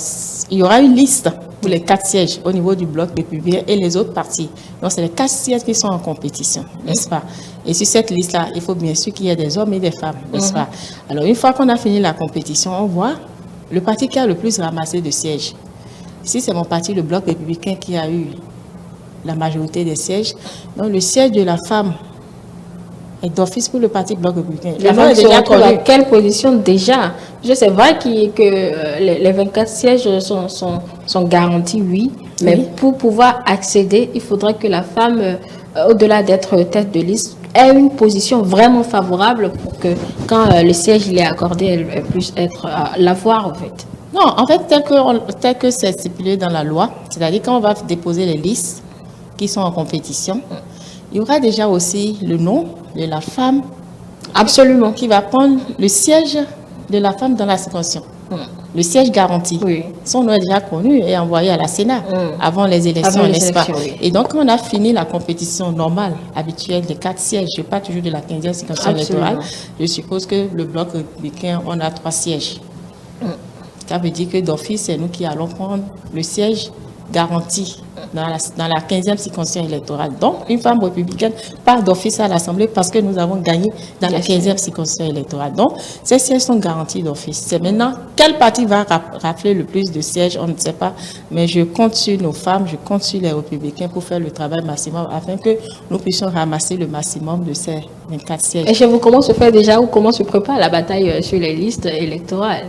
Speaker 2: il y aura une liste pour les 4 sièges au niveau du Bloc républicain et les autres partis. Donc, c'est les 4 sièges qui sont en compétition, n'est-ce pas? Et sur cette liste-là, il faut bien sûr qu'il y ait des hommes et des femmes, n'est-ce pas? Alors, une fois qu'on a fini la compétition, on voit le parti qui a le plus ramassé de sièges. Si c'est mon parti, le Bloc républicain, qui a eu la majorité des sièges, donc le siège de la femme est d'office pour le Parti Bloc républicain.
Speaker 1: La femme se retrouve à quelle position déjà? C'est vrai que les 24 sièges sont garantis, oui, mais pour pouvoir accéder, il faudrait que la femme, au-delà d'être tête de liste, ait une position vraiment favorable pour que quand le siège il est accordé, elle puisse l'avoir en fait.
Speaker 2: Non, en fait, tel que c'est stipulé dans la loi, c'est-à-dire quand on va déposer les listes qui sont en compétition, il y aura déjà aussi le nom de la femme,
Speaker 1: absolument,
Speaker 2: qui va prendre le siège de la femme dans la circonscription. Le siège garanti.
Speaker 1: Oui.
Speaker 2: Son nom est déjà connu et envoyé à la Sénat avant les élections, n'est-ce pas?
Speaker 1: Oui.
Speaker 2: Et donc, on a fini la compétition normale, habituelle des 4 sièges. Je parle toujours de la 15e circonscription électorale. Je suppose que le Bloc républicain, on a 3 sièges. Ça veut dire que d'office, c'est nous qui allons prendre le siège garanti dans la 15e circonscription électorale. Donc, une femme républicaine part d'office à l'Assemblée parce que nous avons gagné dans la 15e circonscription électorale. Donc, ces sièges sont garantis d'office. C'est maintenant, quel parti va rafler le plus de sièges, on ne sait pas. Mais je compte sur nos femmes, je compte sur les républicains pour faire le travail maximum afin que nous puissions ramasser le maximum de ces 24 sièges.
Speaker 1: Et chez vous, comment se fait déjà ou comment se prépare la bataille sur les listes électorales?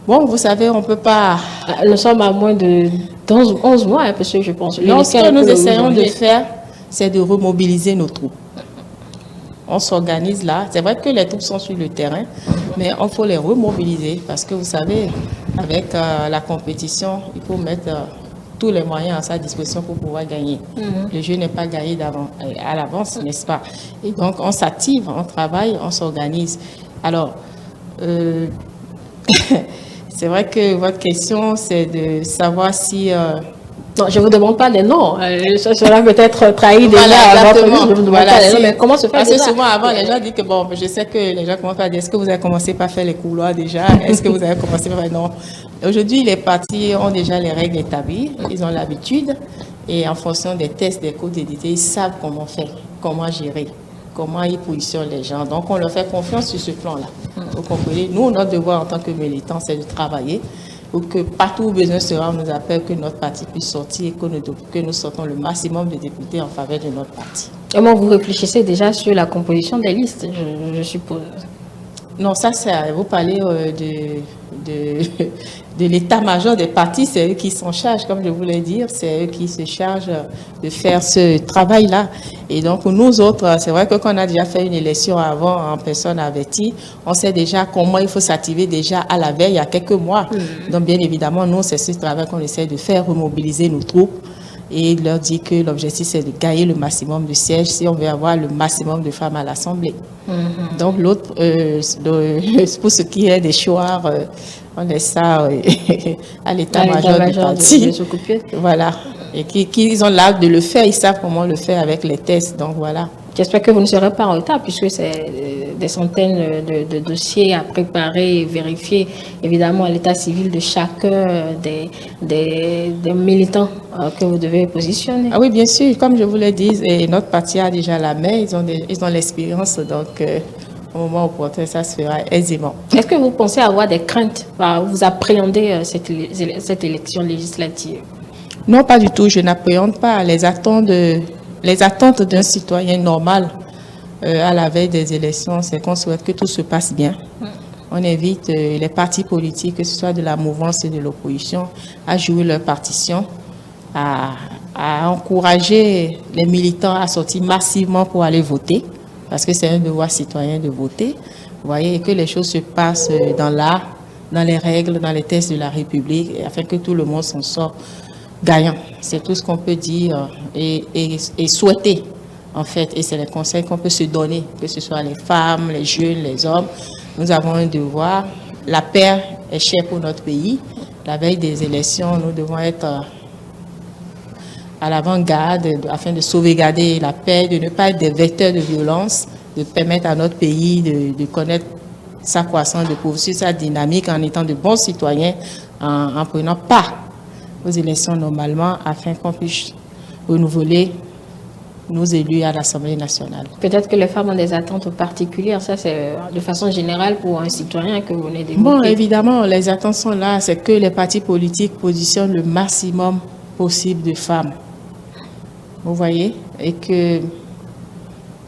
Speaker 2: Bon, vous savez, on ne peut pas...
Speaker 1: Nous sommes à moins de 11 mois, parce que je pense.
Speaker 2: Ce que nous essayons de faire, c'est de remobiliser nos troupes. On s'organise là. C'est vrai que les troupes sont sur le terrain, mais il faut les remobiliser parce que vous savez, avec la compétition, il faut mettre tous les moyens à sa disposition pour pouvoir gagner. Le jeu n'est pas gagné à l'avance, n'est-ce pas? Et donc, on s'active, on travaille, on s'organise. Alors, c'est vrai que votre question, c'est de savoir si
Speaker 1: Non, je ne vous demande pas des noms. Cela peut être trahi déjà.
Speaker 2: Voilà, exactement.
Speaker 1: Je vous demande pas des noms, mais comment se fait
Speaker 2: Parce
Speaker 1: déjà?
Speaker 2: que souvent, avant, les gens disent que, bon, je sais que les gens commencent à dire, est-ce que vous avez commencé par faire les couloirs déjà? Est-ce que vous avez commencé par faire... Non. Aujourd'hui, les partis ont déjà les règles établies. Ils ont l'habitude. Et en fonction des tests, des codes d'édité, ils savent comment faire, comment gérer, comment ils positionnent les gens. Donc, on leur fait confiance sur ce plan-là. Vous comprenez? Nous, notre devoir en tant que militants, c'est de travailler pour que partout où besoin sera, on nous appelle, que notre parti puisse sortir et que nous sortons le maximum de députés en faveur de notre parti.
Speaker 1: Comment vous réfléchissez déjà sur la composition des listes, je suppose?
Speaker 2: Non, ça, vous parlez de l'état-major des partis, c'est eux qui s'en chargent, comme je voulais dire, c'est eux qui se chargent de faire ce travail-là. Et donc, nous autres, c'est vrai que quand on a déjà fait une élection avant en personne avertie, on sait déjà comment il faut s'activer déjà à la veille, il y a quelques mois. Donc, bien évidemment, nous, c'est ce travail qu'on essaie de faire, remobiliser nos troupes et leur dire que l'objectif, c'est de gagner le maximum de sièges si on veut avoir le maximum de femmes à l'Assemblée. Donc, l'autre, pour ce qui est des choix, on laisse ça à l'état-major du parti. Voilà. Et qu'ils ont l'art de le faire, ils savent comment le faire avec les tests. Donc, voilà.
Speaker 1: J'espère que vous ne serez pas en retard, puisque c'est des centaines de dossiers à préparer et vérifier, évidemment, à l'état civil de chacun des militants que vous devez positionner.
Speaker 2: Ah oui, bien sûr. Comme je vous l'ai dit, notre parti a déjà la main, ils ont l'expérience, donc au moment opportun, ça se fera aisément.
Speaker 1: Est-ce que vous pensez avoir des craintes, vous appréhendez cette élection législative?
Speaker 2: Non, pas du tout. Je n'appréhende pas les attentes d'un citoyen normal à la veille des élections, c'est qu'on souhaite que tout se passe bien. On invite les partis politiques, que ce soit de la mouvance et de l'opposition, à jouer leur partition, à encourager les militants à sortir massivement pour aller voter, parce que c'est un devoir citoyen de voter. Vous voyez, et que les choses se passent dans l'art, dans les règles, dans les tests de la République, afin que tout le monde s'en sorte gagnant. C'est tout ce qu'on peut dire et souhaiter, en fait. Et c'est les conseils qu'on peut se donner, que ce soit les femmes, les jeunes, les hommes. Nous avons un devoir. La paix est chère pour notre pays. La veille des élections, nous devons être à l'avant-garde afin de sauvegarder la paix, de ne pas être des vecteurs de violence, de permettre à notre pays de connaître sa croissance, de poursuivre sa dynamique en étant de bons citoyens, en prenant part aux élections normalement, afin qu'on puisse renouveler nos élus à l'Assemblée nationale.
Speaker 1: Peut-être que les femmes ont des attentes particulières, ça c'est de façon générale pour un citoyen que vous venez d'évoquer.
Speaker 2: Bon, évidemment, les attentes sont là, c'est que les partis politiques positionnent le maximum possible de femmes. Vous voyez? Et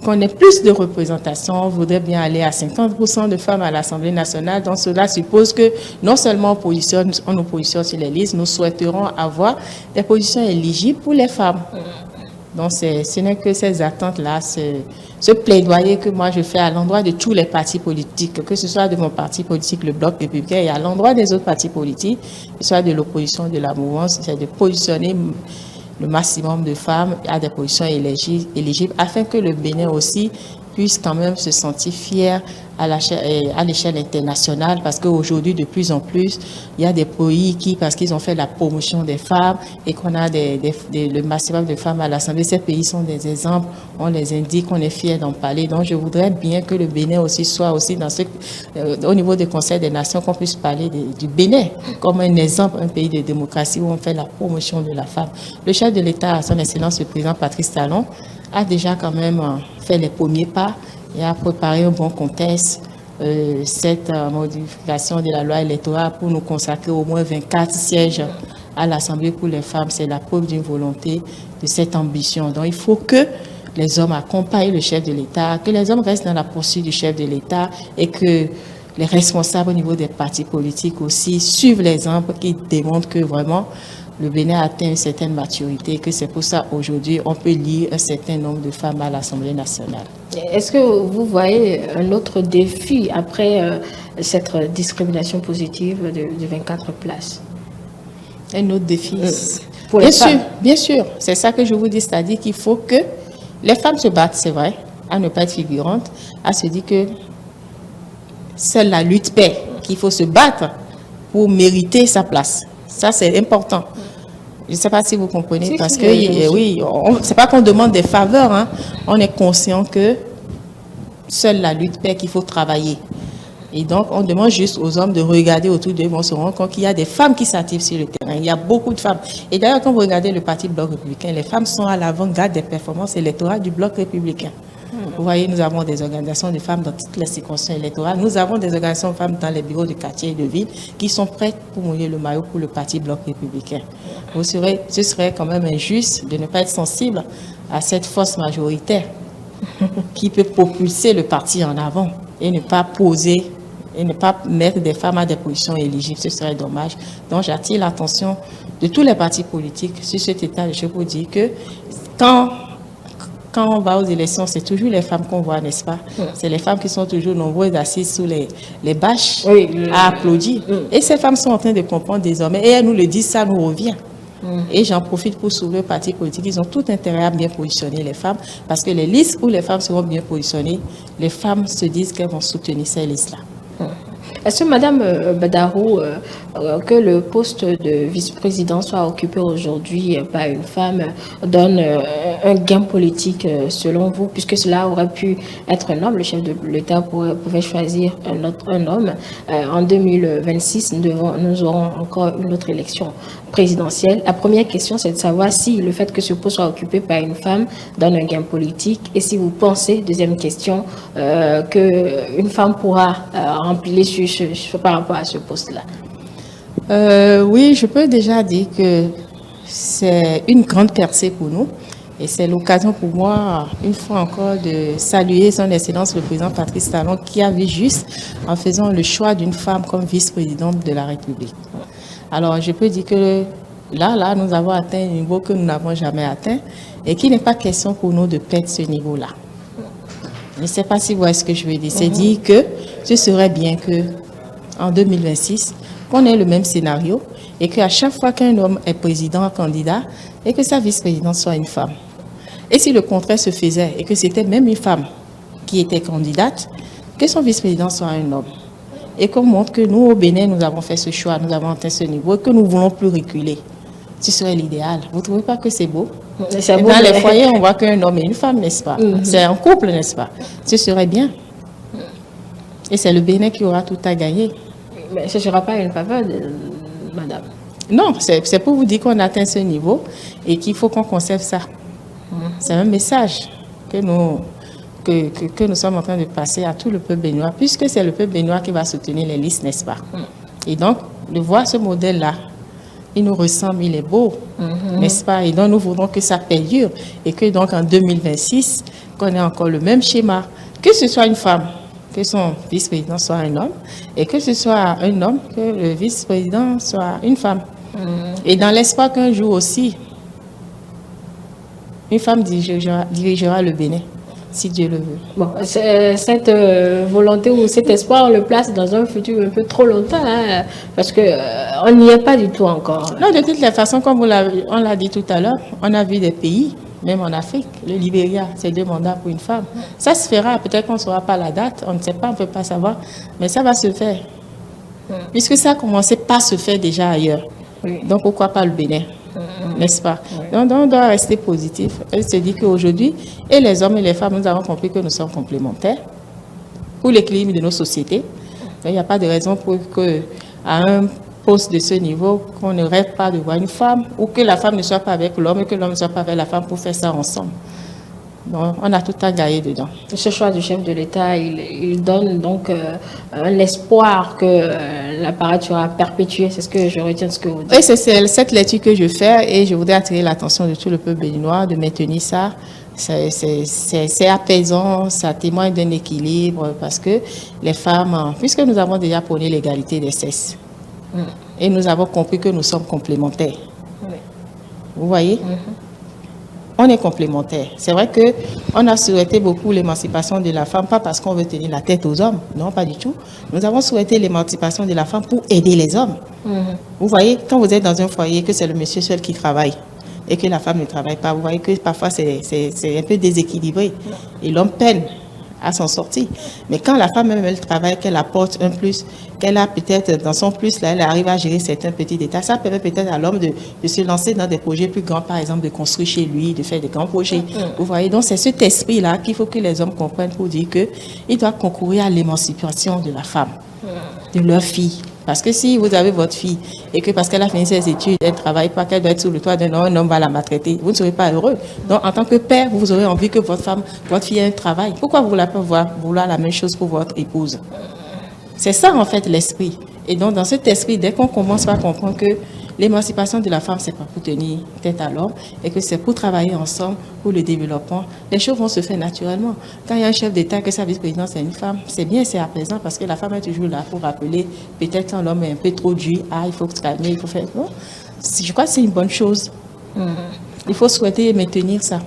Speaker 2: qu'on ait plus de représentation, on voudrait bien aller à 50% de femmes à l'Assemblée nationale. Donc cela suppose que non seulement on nous positionne sur les listes, nous souhaiterons avoir des positions éligibles pour les femmes. Donc ce n'est que ces attentes-là, ce plaidoyer que moi je fais à l'endroit de tous les partis politiques, que ce soit de mon parti politique, le Bloc républicain, et à l'endroit des autres partis politiques, que ce soit de l'opposition, de la mouvance, c'est de positionner le maximum de femmes à des positions éligibles afin que le Bénin aussi puisse quand même se sentir fier à l'échelle internationale, parce qu'aujourd'hui, de plus en plus, il y a des pays qui, parce qu'ils ont fait la promotion des femmes et qu'on a le maximum de femmes à l'Assemblée, ces pays sont des exemples, on les indique, on est fier d'en parler. Donc, je voudrais bien que le Bénin aussi soit aussi au niveau du Conseil des Nations, qu'on puisse parler du Bénin comme un exemple, un pays de démocratie où on fait la promotion de la femme. Le chef de l'État, son Excellence le président Patrice Talon, a déjà quand même fait les premiers pas et a préparé un bon contexte, cette modification de la loi électorale pour nous consacrer au moins 24 sièges à l'Assemblée pour les femmes. C'est la preuve d'une volonté, de cette ambition. Donc il faut que les hommes accompagnent le chef de l'État, que les hommes restent dans la poursuite du chef de l'État et que les responsables au niveau des partis politiques aussi suivent l'exemple qui démontre que vraiment le Bénin a atteint une certaine maturité, que c'est pour ça aujourd'hui on peut lire un certain nombre de femmes à l'Assemblée nationale.
Speaker 1: Est-ce que vous voyez un autre défi après cette discrimination positive de 24 places?
Speaker 2: Un autre défi
Speaker 1: pour les femmes?
Speaker 2: Bien sûr. C'est ça que je vous dis, c'est-à-dire qu'il faut que les femmes se battent, c'est vrai, à ne pas être figurantes, à se dire que c'est la lutte paix, qu'il faut se battre pour mériter sa place. Ça, c'est important. Je ne sais pas si vous comprenez, parce que oui, c'est pas qu'on demande des faveurs, hein. On est conscient que seule la lutte paie, qu'il faut travailler. Et donc, on demande juste aux hommes de regarder autour d'eux, on se rend compte qu'il y a des femmes qui s'activent sur le terrain. Il y a beaucoup de femmes. Et d'ailleurs, quand vous regardez le parti Bloc républicain, les femmes sont à l'avant-garde des performances électorales du Bloc républicain. Vous voyez, nous avons des organisations de femmes dans toutes les circonscriptions électorales. Nous avons des organisations de femmes dans les bureaux de quartier et de ville qui sont prêtes pour mouiller le maillot pour le parti Bloc républicain. Ce serait quand même injuste de ne pas être sensible à cette force majoritaire qui peut propulser le parti en avant et ne pas poser et ne pas mettre des femmes à des positions éligibles. Ce serait dommage. Donc, j'attire l'attention de tous les partis politiques sur cet état de choses pour dire que quand on va aux élections, c'est toujours les femmes qu'on voit, n'est-ce pas? C'est les femmes qui sont toujours nombreuses assises sous les bâches à applaudir. Et ces femmes sont en train de comprendre désormais. Et elles nous le disent, ça nous revient. Et j'en profite pour soulever le parti politique. Ils ont tout intérêt à bien positionner les femmes parce que les listes où les femmes seront bien positionnées, les femmes se disent qu'elles vont soutenir ces listes-là.
Speaker 1: Est-ce que Madame Badarou, que le poste de vice-président soit occupé aujourd'hui par une femme donne un gain politique selon vous, puisque cela aurait pu être un homme, le chef de l'État pouvait choisir un homme. En 2026, nous aurons encore une autre élection présidentielle. La première question, c'est de savoir si le fait que ce poste soit occupé par une femme donne un gain politique et si vous pensez, deuxième question, qu'une femme pourra remplir par rapport à ce poste-là.
Speaker 2: Oui, je peux déjà dire que c'est une grande percée pour nous et c'est l'occasion pour moi, une fois encore, de saluer son Excellence le président Patrice Talon qui a vu juste en faisant le choix d'une femme comme vice-présidente de la République. Alors, je peux dire que là, nous avons atteint un niveau que nous n'avons jamais atteint et qu'il n'est pas question pour nous de perdre ce niveau-là. Je ne sais pas si vous voyez ce que je veux dire. C'est dire que ce serait bien que en 2026, qu'on ait le même scénario et qu'à chaque fois qu'un homme est président, candidat, et que sa vice-présidente soit une femme. Et si le contraire se faisait et que c'était même une femme qui était candidate, que son vice-président soit un homme. Et qu'on montre que nous, au Bénin, nous avons fait ce choix, nous avons atteint ce niveau et que nous ne voulons plus reculer. Ce serait l'idéal. Vous ne trouvez pas que c'est beau? C'est beau. Dans les foyers, on voit qu'un homme et une femme, n'est-ce pas? C'est un couple, n'est-ce pas? Ce serait bien. Et c'est le Bénin qui aura tout à gagner.
Speaker 1: Mais ce ne sera pas une faveur, madame.
Speaker 2: Non, c'est pour vous dire qu'on atteint ce niveau et qu'il faut qu'on conserve ça. C'est un message que nous sommes en train de passer à tout le peuple béninois, puisque c'est le peuple béninois qui va soutenir les listes, n'est-ce pas? Et donc, de voir ce modèle-là, il nous ressemble, il est beau, n'est-ce pas? Et donc, nous voudrons que ça perdure et que donc en 2026, qu'on ait encore le même schéma, que ce soit une femme, que son vice-président soit un homme, et que ce soit un homme, que le vice-président soit une femme. Et dans l'espoir qu'un jour aussi, une femme dirigera le Bénin, si Dieu le veut.
Speaker 1: Bon, cette volonté ou cet espoir, on le place dans un futur un peu trop longtemps, hein, parce qu'on n'y est pas du tout encore.
Speaker 2: Non, de toutes les façons, comme on l'a dit tout à l'heure, on a vu des pays, même en Afrique, le Libéria, c'est 2 mandats pour une femme. Ça se fera, peut-être qu'on ne saura pas la date, on ne sait pas, on ne peut pas savoir, mais ça va se faire. Puisque ça a commencé par se faire déjà ailleurs. Donc pourquoi pas le Bénin, n'est-ce pas? Donc on doit rester positif. Elle se dit qu'aujourd'hui, et les hommes et les femmes, nous avons compris que nous sommes complémentaires pour l'équilibre de nos sociétés. Donc, il n'y a pas de raison pour qu'à un poste de ce niveau, qu'on ne rêve pas de voir une femme ou que la femme ne soit pas avec l'homme et que l'homme ne soit pas avec la femme pour faire ça ensemble. Donc, on a tout à gagner dedans.
Speaker 1: Ce choix du chef de l'État, il donne donc un espoir que l'appareil sera perpétué. C'est ce que je retiens de ce que vous dites.
Speaker 2: Oui, c'est cette lecture que je fais et je voudrais attirer l'attention de tout le peuple béninois de maintenir ça. C'est apaisant, ça témoigne d'un équilibre parce que les femmes, puisque nous avons déjà prôné l'égalité des sexes et nous avons compris que nous sommes complémentaires. Vous voyez? On est complémentaires. C'est vrai qu'on a souhaité beaucoup l'émancipation de la femme, pas parce qu'on veut tenir la tête aux hommes, non, pas du tout. Nous avons souhaité l'émancipation de la femme pour aider les hommes. Vous voyez, quand vous êtes dans un foyer, que c'est le monsieur seul qui travaille et que la femme ne travaille pas, vous voyez que parfois c'est un peu déséquilibré et l'homme peine à s'en sortir. Mais quand la femme même, elle travaille, qu'elle apporte un plus, qu'elle a peut-être dans son plus, là, elle arrive à gérer certains petits détails, ça permet peut-être à l'homme de se lancer dans des projets plus grands, par exemple de construire chez lui, de faire des grands projets. Vous voyez, donc c'est cet esprit-là qu'il faut que les hommes comprennent pour dire qu'ils doivent concourir à l'émancipation de la femme, de leur fille. Parce que si vous avez votre fille et que parce qu'elle a fini ses études, elle ne travaille pas, qu'elle doit être sous le toit d'un homme, un homme va la maltraiter, vous ne serez pas heureux. Donc, en tant que père, vous aurez envie que votre fille ait un travail. Pourquoi vous ne voulez pas vouloir la même chose pour votre épouse? C'est ça, en fait, l'esprit. Et donc, dans cet esprit, dès qu'on commence à comprendre que l'émancipation de la femme, c'est pas pour tenir tête à l'homme et que c'est pour travailler ensemble pour le développement, les choses vont se faire naturellement. Quand il y a un chef d'État que sa vice-présidente c'est une femme, c'est bien, c'est apaisant parce que la femme est toujours là pour rappeler peut-être quand l'homme est un peu trop dur, il faut se calmer, il faut faire... Non, je crois que c'est une bonne chose. Il faut souhaiter et maintenir ça.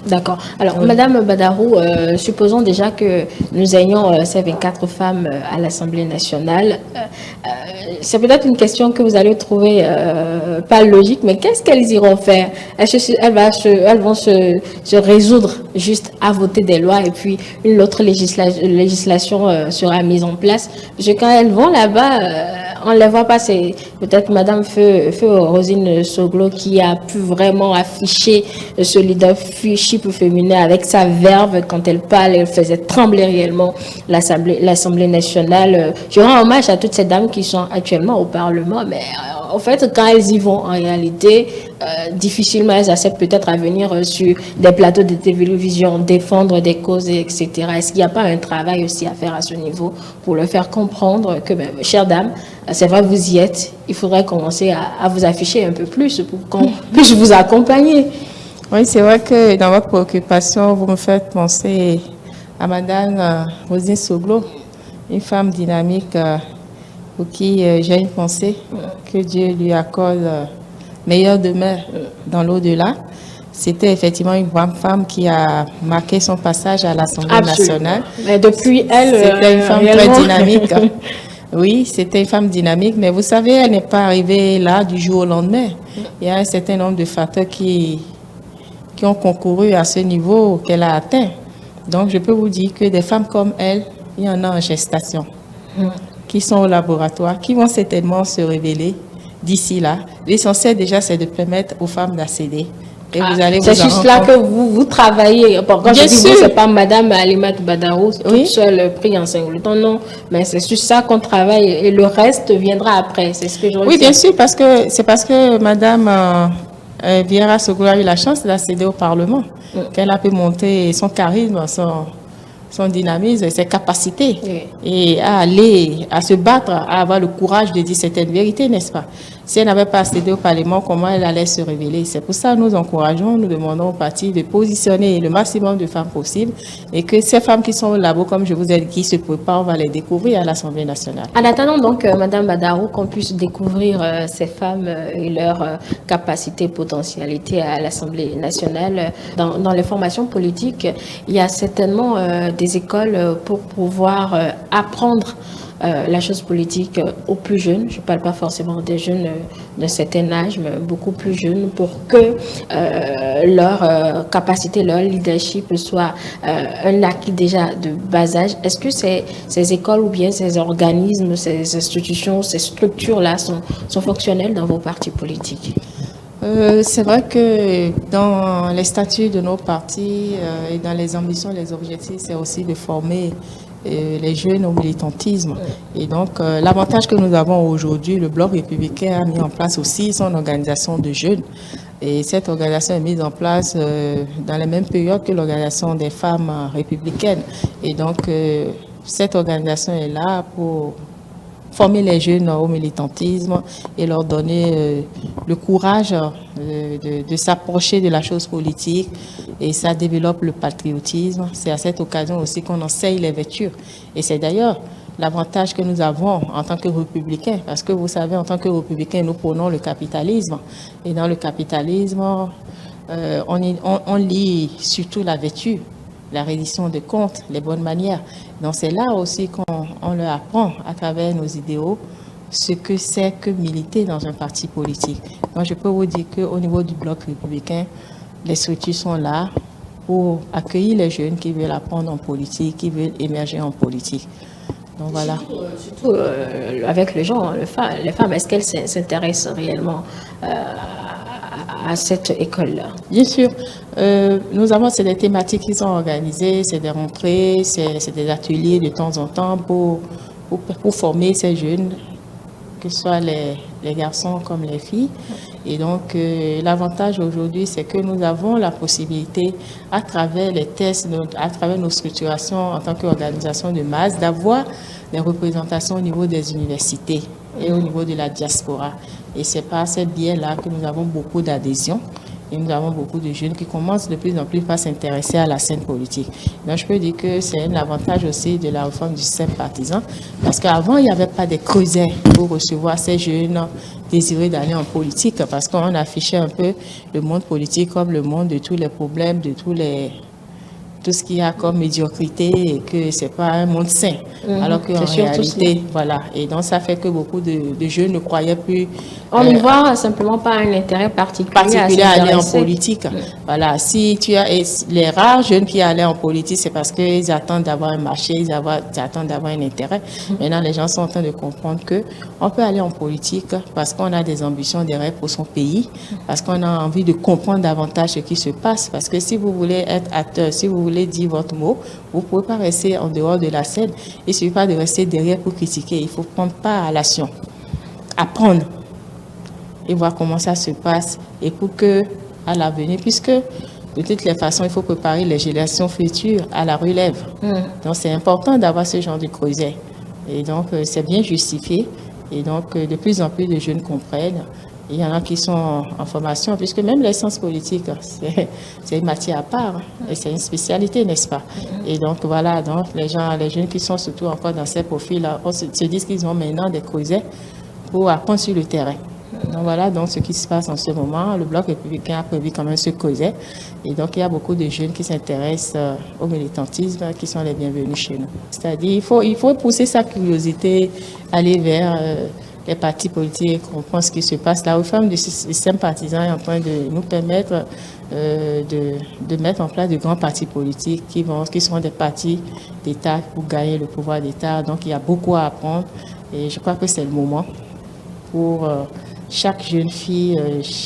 Speaker 1: D'accord. Alors, oui. Madame Badarou, supposons déjà que nous ayons ces 24 femmes à l'Assemblée nationale. C'est peut-être une question que vous allez trouver pas logique, mais qu'est-ce qu'elles iront faire? Elles vont se résoudre juste à voter des lois et puis une autre législation sera mise en place. Parce que quand elles vont là-bas, on ne les voit pas. C'est peut-être Madame Feu Rosine Soglo qui a pu vraiment afficher ce leadership féminin avec sa verve quand elle parle. Elle faisait trembler réellement l'Assemblée nationale. Je rends hommage à toutes ces dames qui sont actuellement au Parlement, mais en fait, quand elles y vont, en réalité, difficilement elles acceptent peut-être à venir sur des plateaux de télévision, défendre des causes, etc. Est-ce qu'il n'y a pas un travail aussi à faire à ce niveau pour leur faire comprendre que, chères dames, c'est vrai, vous y êtes, il faudrait commencer à vous afficher un peu plus pour qu'on puisse vous accompagner.
Speaker 2: Oui, c'est vrai que dans votre préoccupation, vous me faites penser à Madame Rosine Soglo, une femme dynamique pour qui j'ai une pensée, que Dieu lui accorde meilleur demain dans l'au-delà. C'était effectivement une grande femme qui a marqué son passage à l'Assemblée nationale.
Speaker 1: Mais depuis elle,
Speaker 2: c'était une femme très dynamique. Oui, c'était une femme dynamique, mais vous savez, elle n'est pas arrivée là du jour au lendemain. Il y a un certain nombre de facteurs qui ont concouru à ce niveau qu'elle a atteint. Donc, je peux vous dire que des femmes comme elle, il y en a en gestation, qui sont au laboratoire, qui vont certainement se révéler d'ici là. L'essentiel déjà, c'est de permettre aux femmes d'accéder.
Speaker 1: C'est juste là que vous travaillez. Quand je dis vous, c'est pas Madame Alimat Badarou, toute seule prise en singleton, non. Mais c'est sur ça qu'on travaille et le reste viendra après. C'est ce que je retiens.
Speaker 2: Oui, bien sûr, parce que Madame Vieira Soglo a eu la chance d'accéder au Parlement, qu'elle a pu monter son charisme, son dynamisme, ses capacités, et à se battre, à avoir le courage de dire certaines vérités, n'est-ce pas? Si elle n'avait pas accédé au Parlement, comment elle allait se révéler? C'est pour ça que nous encourageons, nous demandons au parti de positionner le maximum de femmes possible et que ces femmes qui sont au labo, comme je vous ai dit, qui se préparent, on va les découvrir à l'Assemblée nationale.
Speaker 1: En attendant donc, Madame Badarou, qu'on puisse découvrir ces femmes et leurs capacités, potentialités à l'Assemblée nationale, dans les formations politiques, il y a certainement des écoles pour pouvoir apprendre la chose politique aux plus jeunes. Je ne parle pas forcément des jeunes d'un certain âge, mais beaucoup plus jeunes, pour que leur capacité, leur leadership soit un acquis déjà de bas âge. Est-ce que ces écoles ou bien ces organismes, ces institutions, ces structures-là sont fonctionnelles dans vos partis politiques?
Speaker 2: C'est vrai que dans les statuts de nos partis et dans les ambitions, les objectifs, c'est aussi de former les jeunes au militantisme. Et donc, l'avantage que nous avons aujourd'hui, le Bloc républicain a mis en place aussi son organisation de jeunes. Et cette organisation est mise en place dans la même période que l'organisation des femmes républicaines. Et donc, cette organisation est là pour former les jeunes au militantisme et leur donner le courage de s'approcher de la chose politique, et ça développe le patriotisme. C'est à cette occasion aussi qu'on enseigne les vertus. Et c'est d'ailleurs l'avantage que nous avons en tant que républicains, parce que vous savez, en tant que républicains, nous prônons le capitalisme. Et dans le capitalisme, on lit surtout la vertu, la reddition de comptes, les bonnes manières. Donc c'est là aussi qu'on leur apprend à travers nos idéaux ce que c'est que militer dans un parti politique. Donc je peux vous dire qu'au niveau du Bloc républicain, les structures sont là pour accueillir les jeunes qui veulent apprendre en politique, qui veulent émerger en politique. Donc voilà.
Speaker 1: Surtout avec les gens, les femmes, est-ce qu'elles s'intéressent réellement à cette école-là?
Speaker 2: Bien sûr. Nous avons, c'est des thématiques qui sont organisées, c'est des rentrées, c'est des ateliers de temps en temps pour former ces jeunes, que ce soit les garçons comme les filles. Et donc, l'avantage aujourd'hui, c'est que nous avons la possibilité, à travers les tests, à travers nos structurations en tant qu'organisation de masse, d'avoir des représentations au niveau des universités et au niveau de la diaspora. Et c'est par ce biais-là que nous avons beaucoup d'adhésions. Et nous avons beaucoup de jeunes qui commencent de plus en plus à s'intéresser à la scène politique. Donc, je peux dire que c'est un avantage aussi de la réforme du système partisan, parce qu'avant, il n'y avait pas de creusets pour recevoir ces jeunes désireux d'aller en politique, parce qu'on affichait un peu le monde politique comme le monde de tous les problèmes, de tout ce qu'il y a comme médiocrité et que c'est pas un monde sain. Alors qu'en réalité, voilà. Et donc, ça fait que beaucoup de jeunes ne croyaient plus.
Speaker 1: On ne voit simplement pas un intérêt particulier
Speaker 2: à aller en politique. Voilà. Si tu as les rares jeunes qui allaient en politique, c'est parce qu'ils attendent d'avoir un marché, ils attendent d'avoir un intérêt. Maintenant, les gens sont en train de comprendre que on peut aller en politique parce qu'on a des ambitions, des rêves pour son pays, parce qu'on a envie de comprendre davantage ce qui se passe. Parce que si vous voulez être acteur, si vous voulez dire votre mot, vous ne pouvez pas rester en dehors de la scène. Il ne suffit pas de rester derrière pour critiquer. Il faut prendre part à l'action, apprendre et voir comment ça se passe. Et pour que, à l'avenir, puisque de toutes les façons, il faut préparer les générations futures à la relève. Donc, c'est important d'avoir ce genre de creuset. Et donc, c'est bien justifié. Et donc, de plus en plus de jeunes comprennent. Il y en a qui sont en formation, puisque même les sciences politiques, c'est une matière à part, et c'est une spécialité, n'est-ce pas? Et donc, voilà, donc les jeunes qui sont surtout encore dans ces profils-là, se disent qu'ils ont maintenant des creusets pour apprendre sur le terrain. Donc, voilà donc ce qui se passe en ce moment. Le Bloc républicain a prévu quand même ce creuset. Et donc, il y a beaucoup de jeunes qui s'intéressent au militantisme, qui sont les bienvenus chez nous. C'est-à-dire, il faut pousser sa curiosité, aller vers les partis politiques, comprendre ce qui se passe. La réforme du système partisan est en train de nous permettre de mettre en place de grands partis politiques qui seront des partis d'État pour gagner le pouvoir d'État. Donc, il y a beaucoup à apprendre. Et je crois que c'est le moment pour chaque jeune fille,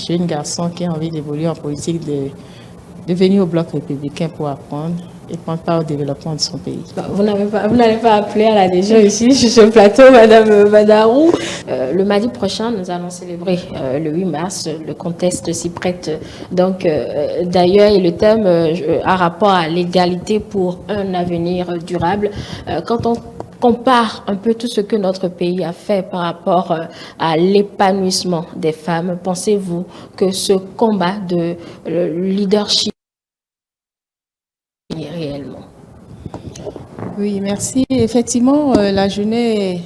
Speaker 2: jeune garçon qui a envie d'évoluer en politique, de venir au Bloc républicain pour apprendre et prendre part au développement de son pays.
Speaker 1: Vous n'allez pas appeler à l'adhésion ici, sur ce plateau, Madame Badarou. Le mardi prochain, nous allons célébrer le 8 mars, le contexte s'y prête. Donc, d'ailleurs, et le thème a rapport à l'égalité pour un avenir durable. Quand on compare un peu tout ce que notre pays a fait par rapport à l'épanouissement des femmes, pensez-vous que ce combat de leadership réellement?
Speaker 2: Oui, merci. Effectivement, la journée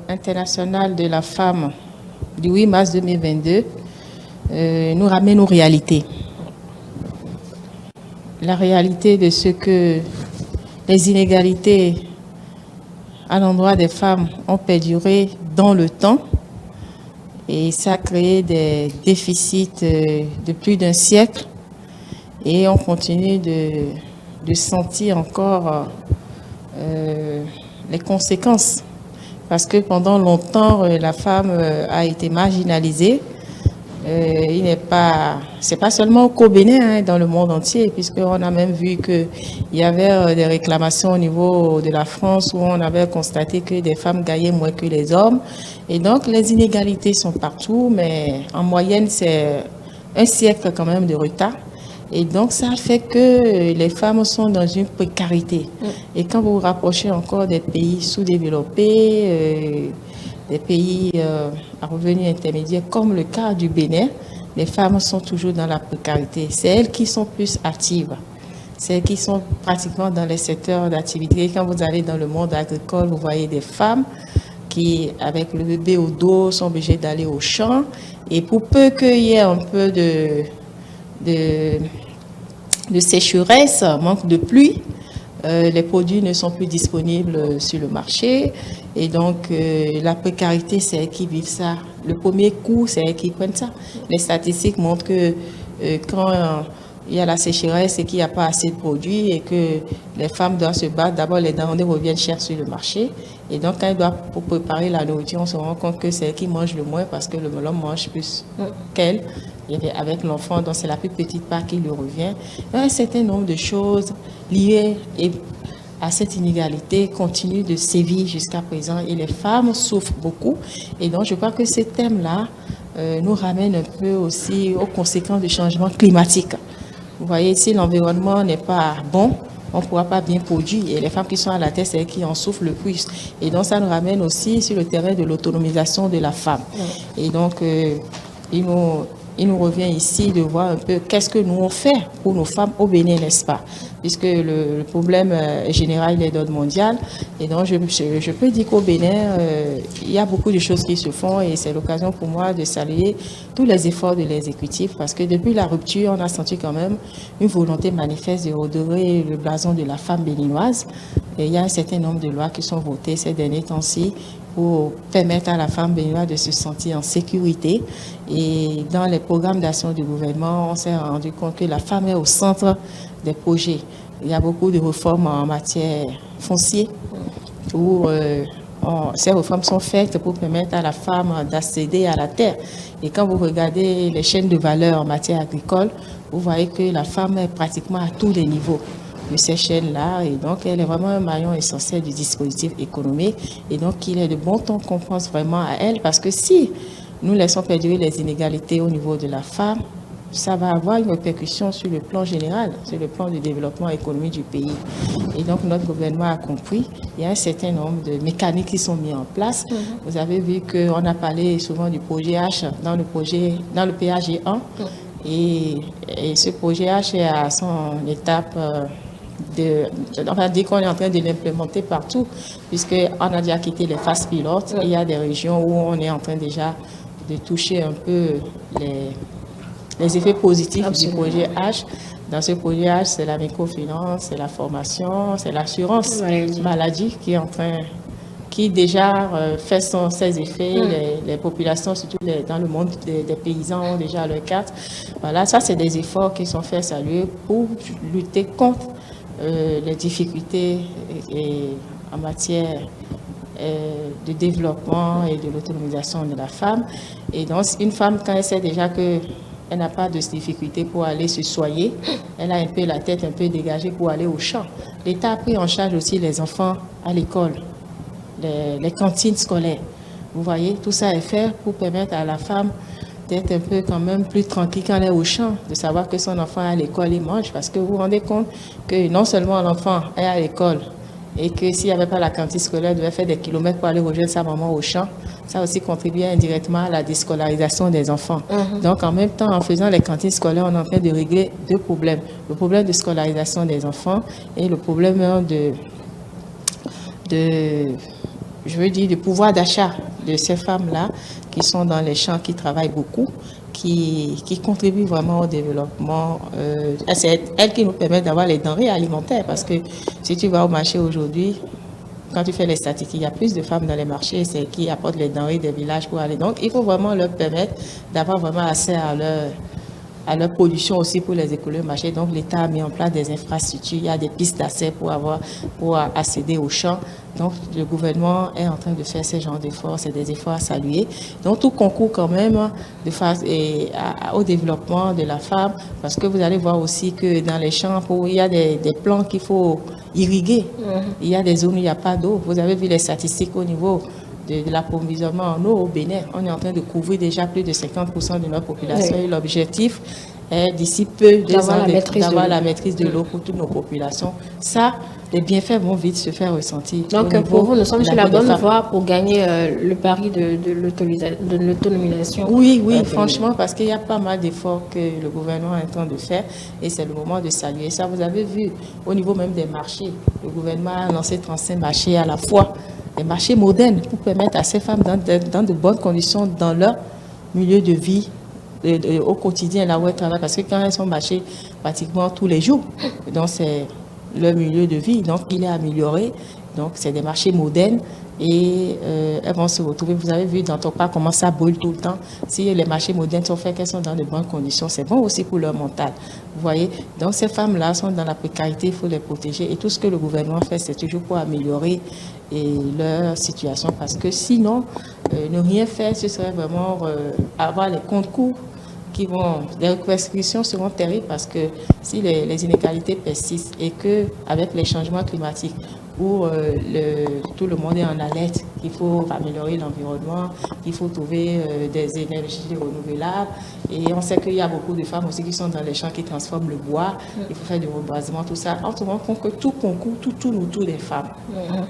Speaker 2: internationale de la femme du 8 mars 2022 nous ramène aux réalités. La réalité de ce que les inégalités à l'endroit des femmes ont perduré dans le temps et ça a créé des déficits de plus d'un siècle et on continue de sentir encore les conséquences parce que pendant longtemps la femme a été marginalisée. C'est pas seulement au Bénin, dans le monde entier, puisqu'on a même vu qu'il y avait des réclamations au niveau de la France où on avait constaté que des femmes gagnaient moins que les hommes. Et donc, les inégalités sont partout, mais en moyenne, c'est un siècle quand même de retard. Et donc, ça fait que les femmes sont dans une précarité. Et quand vous vous rapprochez encore des pays sous-développés, des pays à revenus intermédiaires, comme le cas du Bénin, les femmes sont toujours dans la précarité. C'est elles qui sont plus actives. C'est elles qui sont pratiquement dans les secteurs d'activité. Quand vous allez dans le monde agricole, vous voyez des femmes qui, avec le bébé au dos, sont obligées d'aller au champ. Et pour peu qu'il y ait un peu de sécheresse, manque de pluie, les produits ne sont plus disponibles sur le marché et donc la précarité, c'est elles qui vivent ça. Le premier coup, c'est elles qui prennent ça. Les statistiques montrent que quand il y a la sécheresse et qu'il n'y a pas assez de produits et que les femmes doivent se battre. D'abord, les denrées reviennent chères sur le marché. Et donc, quand elles doivent préparer la nourriture, on se rend compte que c'est elles qui mangent le moins parce que l'homme mange plus qu'elle. Et avec l'enfant, donc c'est la plus petite part qui lui revient. Il y a un certain nombre de choses liées à cette inégalité continue de sévir jusqu'à présent et les femmes souffrent beaucoup. Et donc, je crois que ces thèmes-là nous ramènent un peu aussi aux conséquences du changement climatique. Vous voyez, si l'environnement n'est pas bon, on ne pourra pas bien produire. Et les femmes qui sont à la tête, c'est elles qui en souffrent le plus. Et donc, ça nous ramène aussi sur le terrain de l'autonomisation de la femme. Et donc, il nous revient ici de voir un peu qu'est-ce que nous on fait pour nos femmes au Bénin, n'est-ce pas? Puisque le problème général il est d'ordre mondial. Et donc, je peux dire qu'au Bénin, il y a beaucoup de choses qui se font et c'est l'occasion pour moi de saluer tous les efforts de l'exécutif parce que depuis la rupture, on a senti quand même une volonté manifeste de redorer le blason de la femme béninoise. Et il y a un certain nombre de lois qui sont votées ces derniers temps-ci pour permettre à la femme béninoise de se sentir en sécurité. Et dans les programmes d'action du gouvernement, on s'est rendu compte que la femme est au centre des projets. Il y a beaucoup de réformes en matière foncière où ces réformes sont faites pour permettre à la femme d'accéder à la terre. Et quand vous regardez les chaînes de valeur en matière agricole, vous voyez que la femme est pratiquement à tous les niveaux de ces chaînes-là. Et donc, elle est vraiment un maillon essentiel du dispositif économique. Et donc, il est de bon ton qu'on pense vraiment à elle parce que si nous laissons perdurer les inégalités au niveau de la femme, ça va avoir une répercussion sur le plan général, sur le plan du développement économique du pays. Et donc, notre gouvernement a compris, il y a un certain nombre de mécanismes qui sont mis en place. Vous avez vu qu'on a parlé souvent du projet H dans le PAG1. Et ce projet H est à son étape on va dire qu'on est en train de l'implémenter partout, puisqu'on a déjà quitté les phases pilotes. Il y a des régions où on est en train déjà de toucher un peu les effets positifs du projet H. Dans ce projet H, c'est la microfinance, c'est la formation, c'est l'assurance maladie qui déjà fait ses effets. Les populations, surtout dans le monde des paysans, ont déjà leur carte. Voilà, ça, c'est des efforts qui sont faits saluer pour lutter contre les difficultés en matière de développement et de l'autonomisation de la femme. Et donc, une femme, quand elle sait déjà qu'elle n'a pas de difficulté pour aller se soigner, elle a un peu la tête un peu dégagée pour aller au champ. L'État a pris en charge aussi les enfants à l'école, les cantines scolaires. Vous voyez, tout ça est fait pour permettre à la femme d'être un peu quand même plus tranquille quand elle est au champ, de savoir que son enfant est à l'école, il mange, parce que vous vous rendez compte que non seulement l'enfant est à l'école, et que s'il n'y avait pas la cantine scolaire, il devait faire des kilomètres pour aller rejoindre sa maman au champ, ça aussi contribuait indirectement à la déscolarisation des enfants. Donc en même temps, en faisant les cantines scolaires, on est en train de régler deux problèmes. Le problème de scolarisation des enfants et le problème de pouvoir d'achat de ces femmes-là qui sont dans les champs, qui travaillent beaucoup, qui contribuent vraiment au développement. C'est elles qui nous permettent d'avoir les denrées alimentaires parce que si tu vas au marché aujourd'hui, quand tu fais les statistiques, il y a plus de femmes dans les marchés, c'est qui apportent les denrées des villages pour aller. Donc, il faut vraiment leur permettre d'avoir vraiment accès à leur production aussi pour les écouler au marché. Donc, l'État a mis en place des infrastructures, il y a des pistes d'accès pour accéder aux champs. Donc, le gouvernement est en train de faire ce genre d'efforts, c'est des efforts à saluer. Donc, tout concourt quand même au développement de la femme, parce que vous allez voir aussi que dans les champs, il y a des plants qu'il faut irriguer. Il y a des zones où il n'y a pas d'eau. Vous avez vu les statistiques au niveau de l'approvisionnement en eau au Bénin. On est en train de couvrir déjà plus de 50% de notre population. Et l'objectif est d'ici peu d'avoir la maîtrise de l'eau pour toutes nos populations. Ça, les bienfaits vont vite se faire ressentir.
Speaker 1: Donc pour vous, nous sommes sur la bonne voie pour gagner le pari de l'autonomisation.
Speaker 2: Oui, franchement, parce qu'il y a pas mal d'efforts que le gouvernement est en train de faire et c'est le moment de saluer ça. Vous avez vu au niveau même des marchés, le gouvernement a lancé 35 marchés à la fois. Des marchés modernes pour permettre à ces femmes dans de bonnes conditions dans leur milieu de vie au quotidien, là où elles travaillent, parce que quand elles sont marchées pratiquement tous les jours, donc c'est leur milieu de vie, donc il est amélioré. Donc c'est des marchés modernes et elles vont se retrouver. Vous avez vu dans ton parc comment ça brûle tout le temps. Si les marchés modernes sont faits, qu'elles sont dans de bonnes conditions, c'est bon aussi pour leur mental. Vous voyez, donc ces femmes-là sont dans la précarité, il faut les protéger. Et tout ce que le gouvernement fait, c'est toujours pour améliorer leur situation. Parce que sinon, ne rien faire, ce serait vraiment avoir les comptes courts les restrictions seront terribles parce que si les inégalités persistent et que avec les changements climatiques où tout le monde est en alerte, qu'il faut améliorer l'environnement, qu'il faut trouver des énergies renouvelables. Et on sait qu'il y a beaucoup de femmes aussi qui sont dans les champs qui transforment le bois. Il faut faire du reboisement, tout ça. On se rend compte que tout concourt, tout tourne autour des femmes.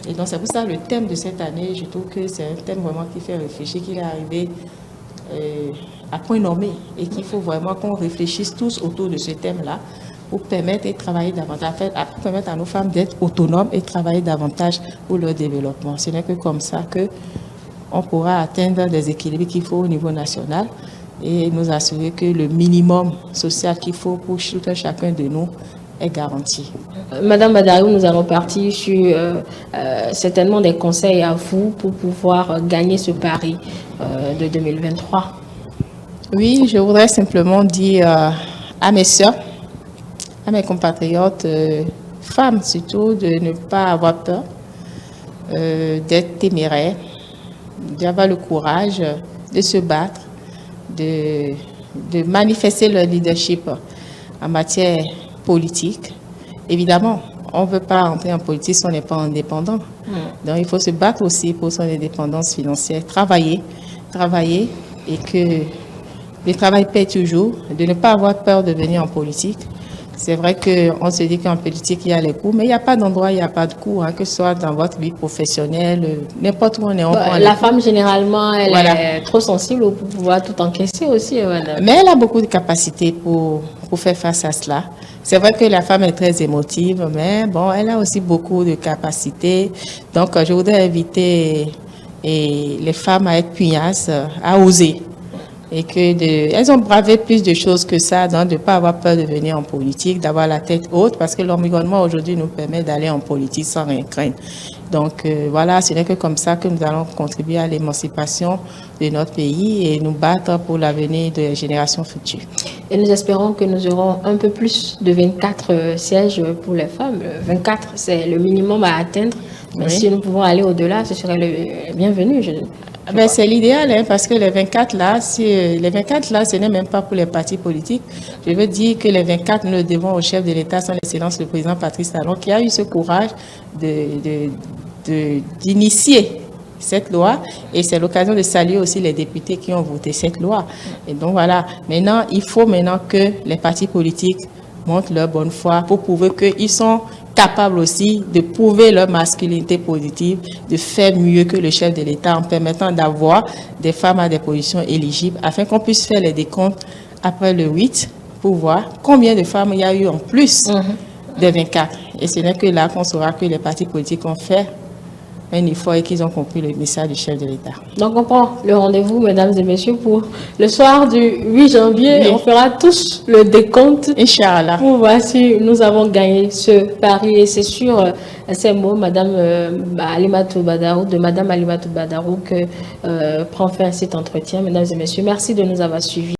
Speaker 2: Et donc c'est pour ça le thème de cette année, je trouve que c'est un thème vraiment qui fait réfléchir, qui est arrivé à point nommé et qu'il faut vraiment qu'on réfléchisse tous autour de ce thème-là pour permettre et travailler davantage, pour permettre à nos femmes d'être autonomes et travailler davantage pour leur développement. Ce n'est que comme ça qu'on pourra atteindre des équilibres qu'il faut au niveau national et nous assurer que le minimum social qu'il faut pour chacun de nous est garanti.
Speaker 1: Madame Badarou, nous allons partir sur certainement des conseils à vous pour pouvoir gagner ce pari de 2023.
Speaker 2: Oui, je voudrais simplement dire à mes sœurs, à mes compatriotes, femmes surtout, de ne pas avoir peur, d'être téméraires, d'avoir le courage de se battre, de manifester leur leadership en matière politique. Évidemment, on ne veut pas entrer en politique si on n'est pas indépendant. Donc, il faut se battre aussi pour son indépendance financière, travailler et que le travail paie toujours, de ne pas avoir peur de venir en politique. C'est vrai qu'on se dit qu'en politique, il y a les coûts, mais il n'y a pas d'endroit, il n'y a pas de coûts, que ce soit dans votre vie professionnelle, n'importe où on est.
Speaker 1: La femme, généralement, elle est trop sensible pour pouvoir tout encaisser aussi, madame.
Speaker 2: Mais elle a beaucoup de capacités pour faire face à cela. C'est vrai que la femme est très émotive, mais bon, elle a aussi beaucoup de capacités. Donc, je voudrais inviter les femmes à être pugnaces, à oser. Et elles ont bravé plus de choses que ça, donc de ne pas avoir peur de venir en politique, d'avoir la tête haute, parce que l'environnement aujourd'hui nous permet d'aller en politique sans rien craindre. Donc voilà, ce n'est que comme ça que nous allons contribuer à l'émancipation de notre pays et nous battre pour l'avenir des générations futures.
Speaker 1: Et nous espérons que nous aurons un peu plus de 24 sièges pour les femmes. 24, c'est le minimum à atteindre. Mais oui, si nous pouvons aller au-delà, ce serait le bienvenu.
Speaker 2: C'est l'idéal, parce que les 24 là, ce n'est même pas pour les partis politiques. Je veux dire que les 24, nous le devons au chef de l'État, son Excellence le président Patrice Talon, qui a eu ce courage d'initier cette loi, et c'est l'occasion de saluer aussi les députés qui ont voté cette loi. Et donc voilà, maintenant, il faut que les partis politiques montrent leur bonne foi pour prouver qu'ils sont capables aussi de prouver leur masculinité positive, de faire mieux que le chef de l'État en permettant d'avoir des femmes à des positions éligibles afin qu'on puisse faire les décomptes après le 8 pour voir combien de femmes il y a eu en plus des 24. Et ce n'est que là qu'on saura que les partis politiques ont fait un effort et qu'ils ont compris le message du chef de l'État.
Speaker 1: Donc on prend le rendez-vous, mesdames et messieurs, pour le soir du 8 janvier. Oui. On fera tous le décompte.
Speaker 2: Inch'Allah.
Speaker 1: Pour voir si nous avons gagné ce pari. Et c'est sur ces mots, madame Alimatou Badarou, de madame Alimatou Badarou, que prend fin cet entretien. Mesdames et messieurs, merci de nous avoir suivis.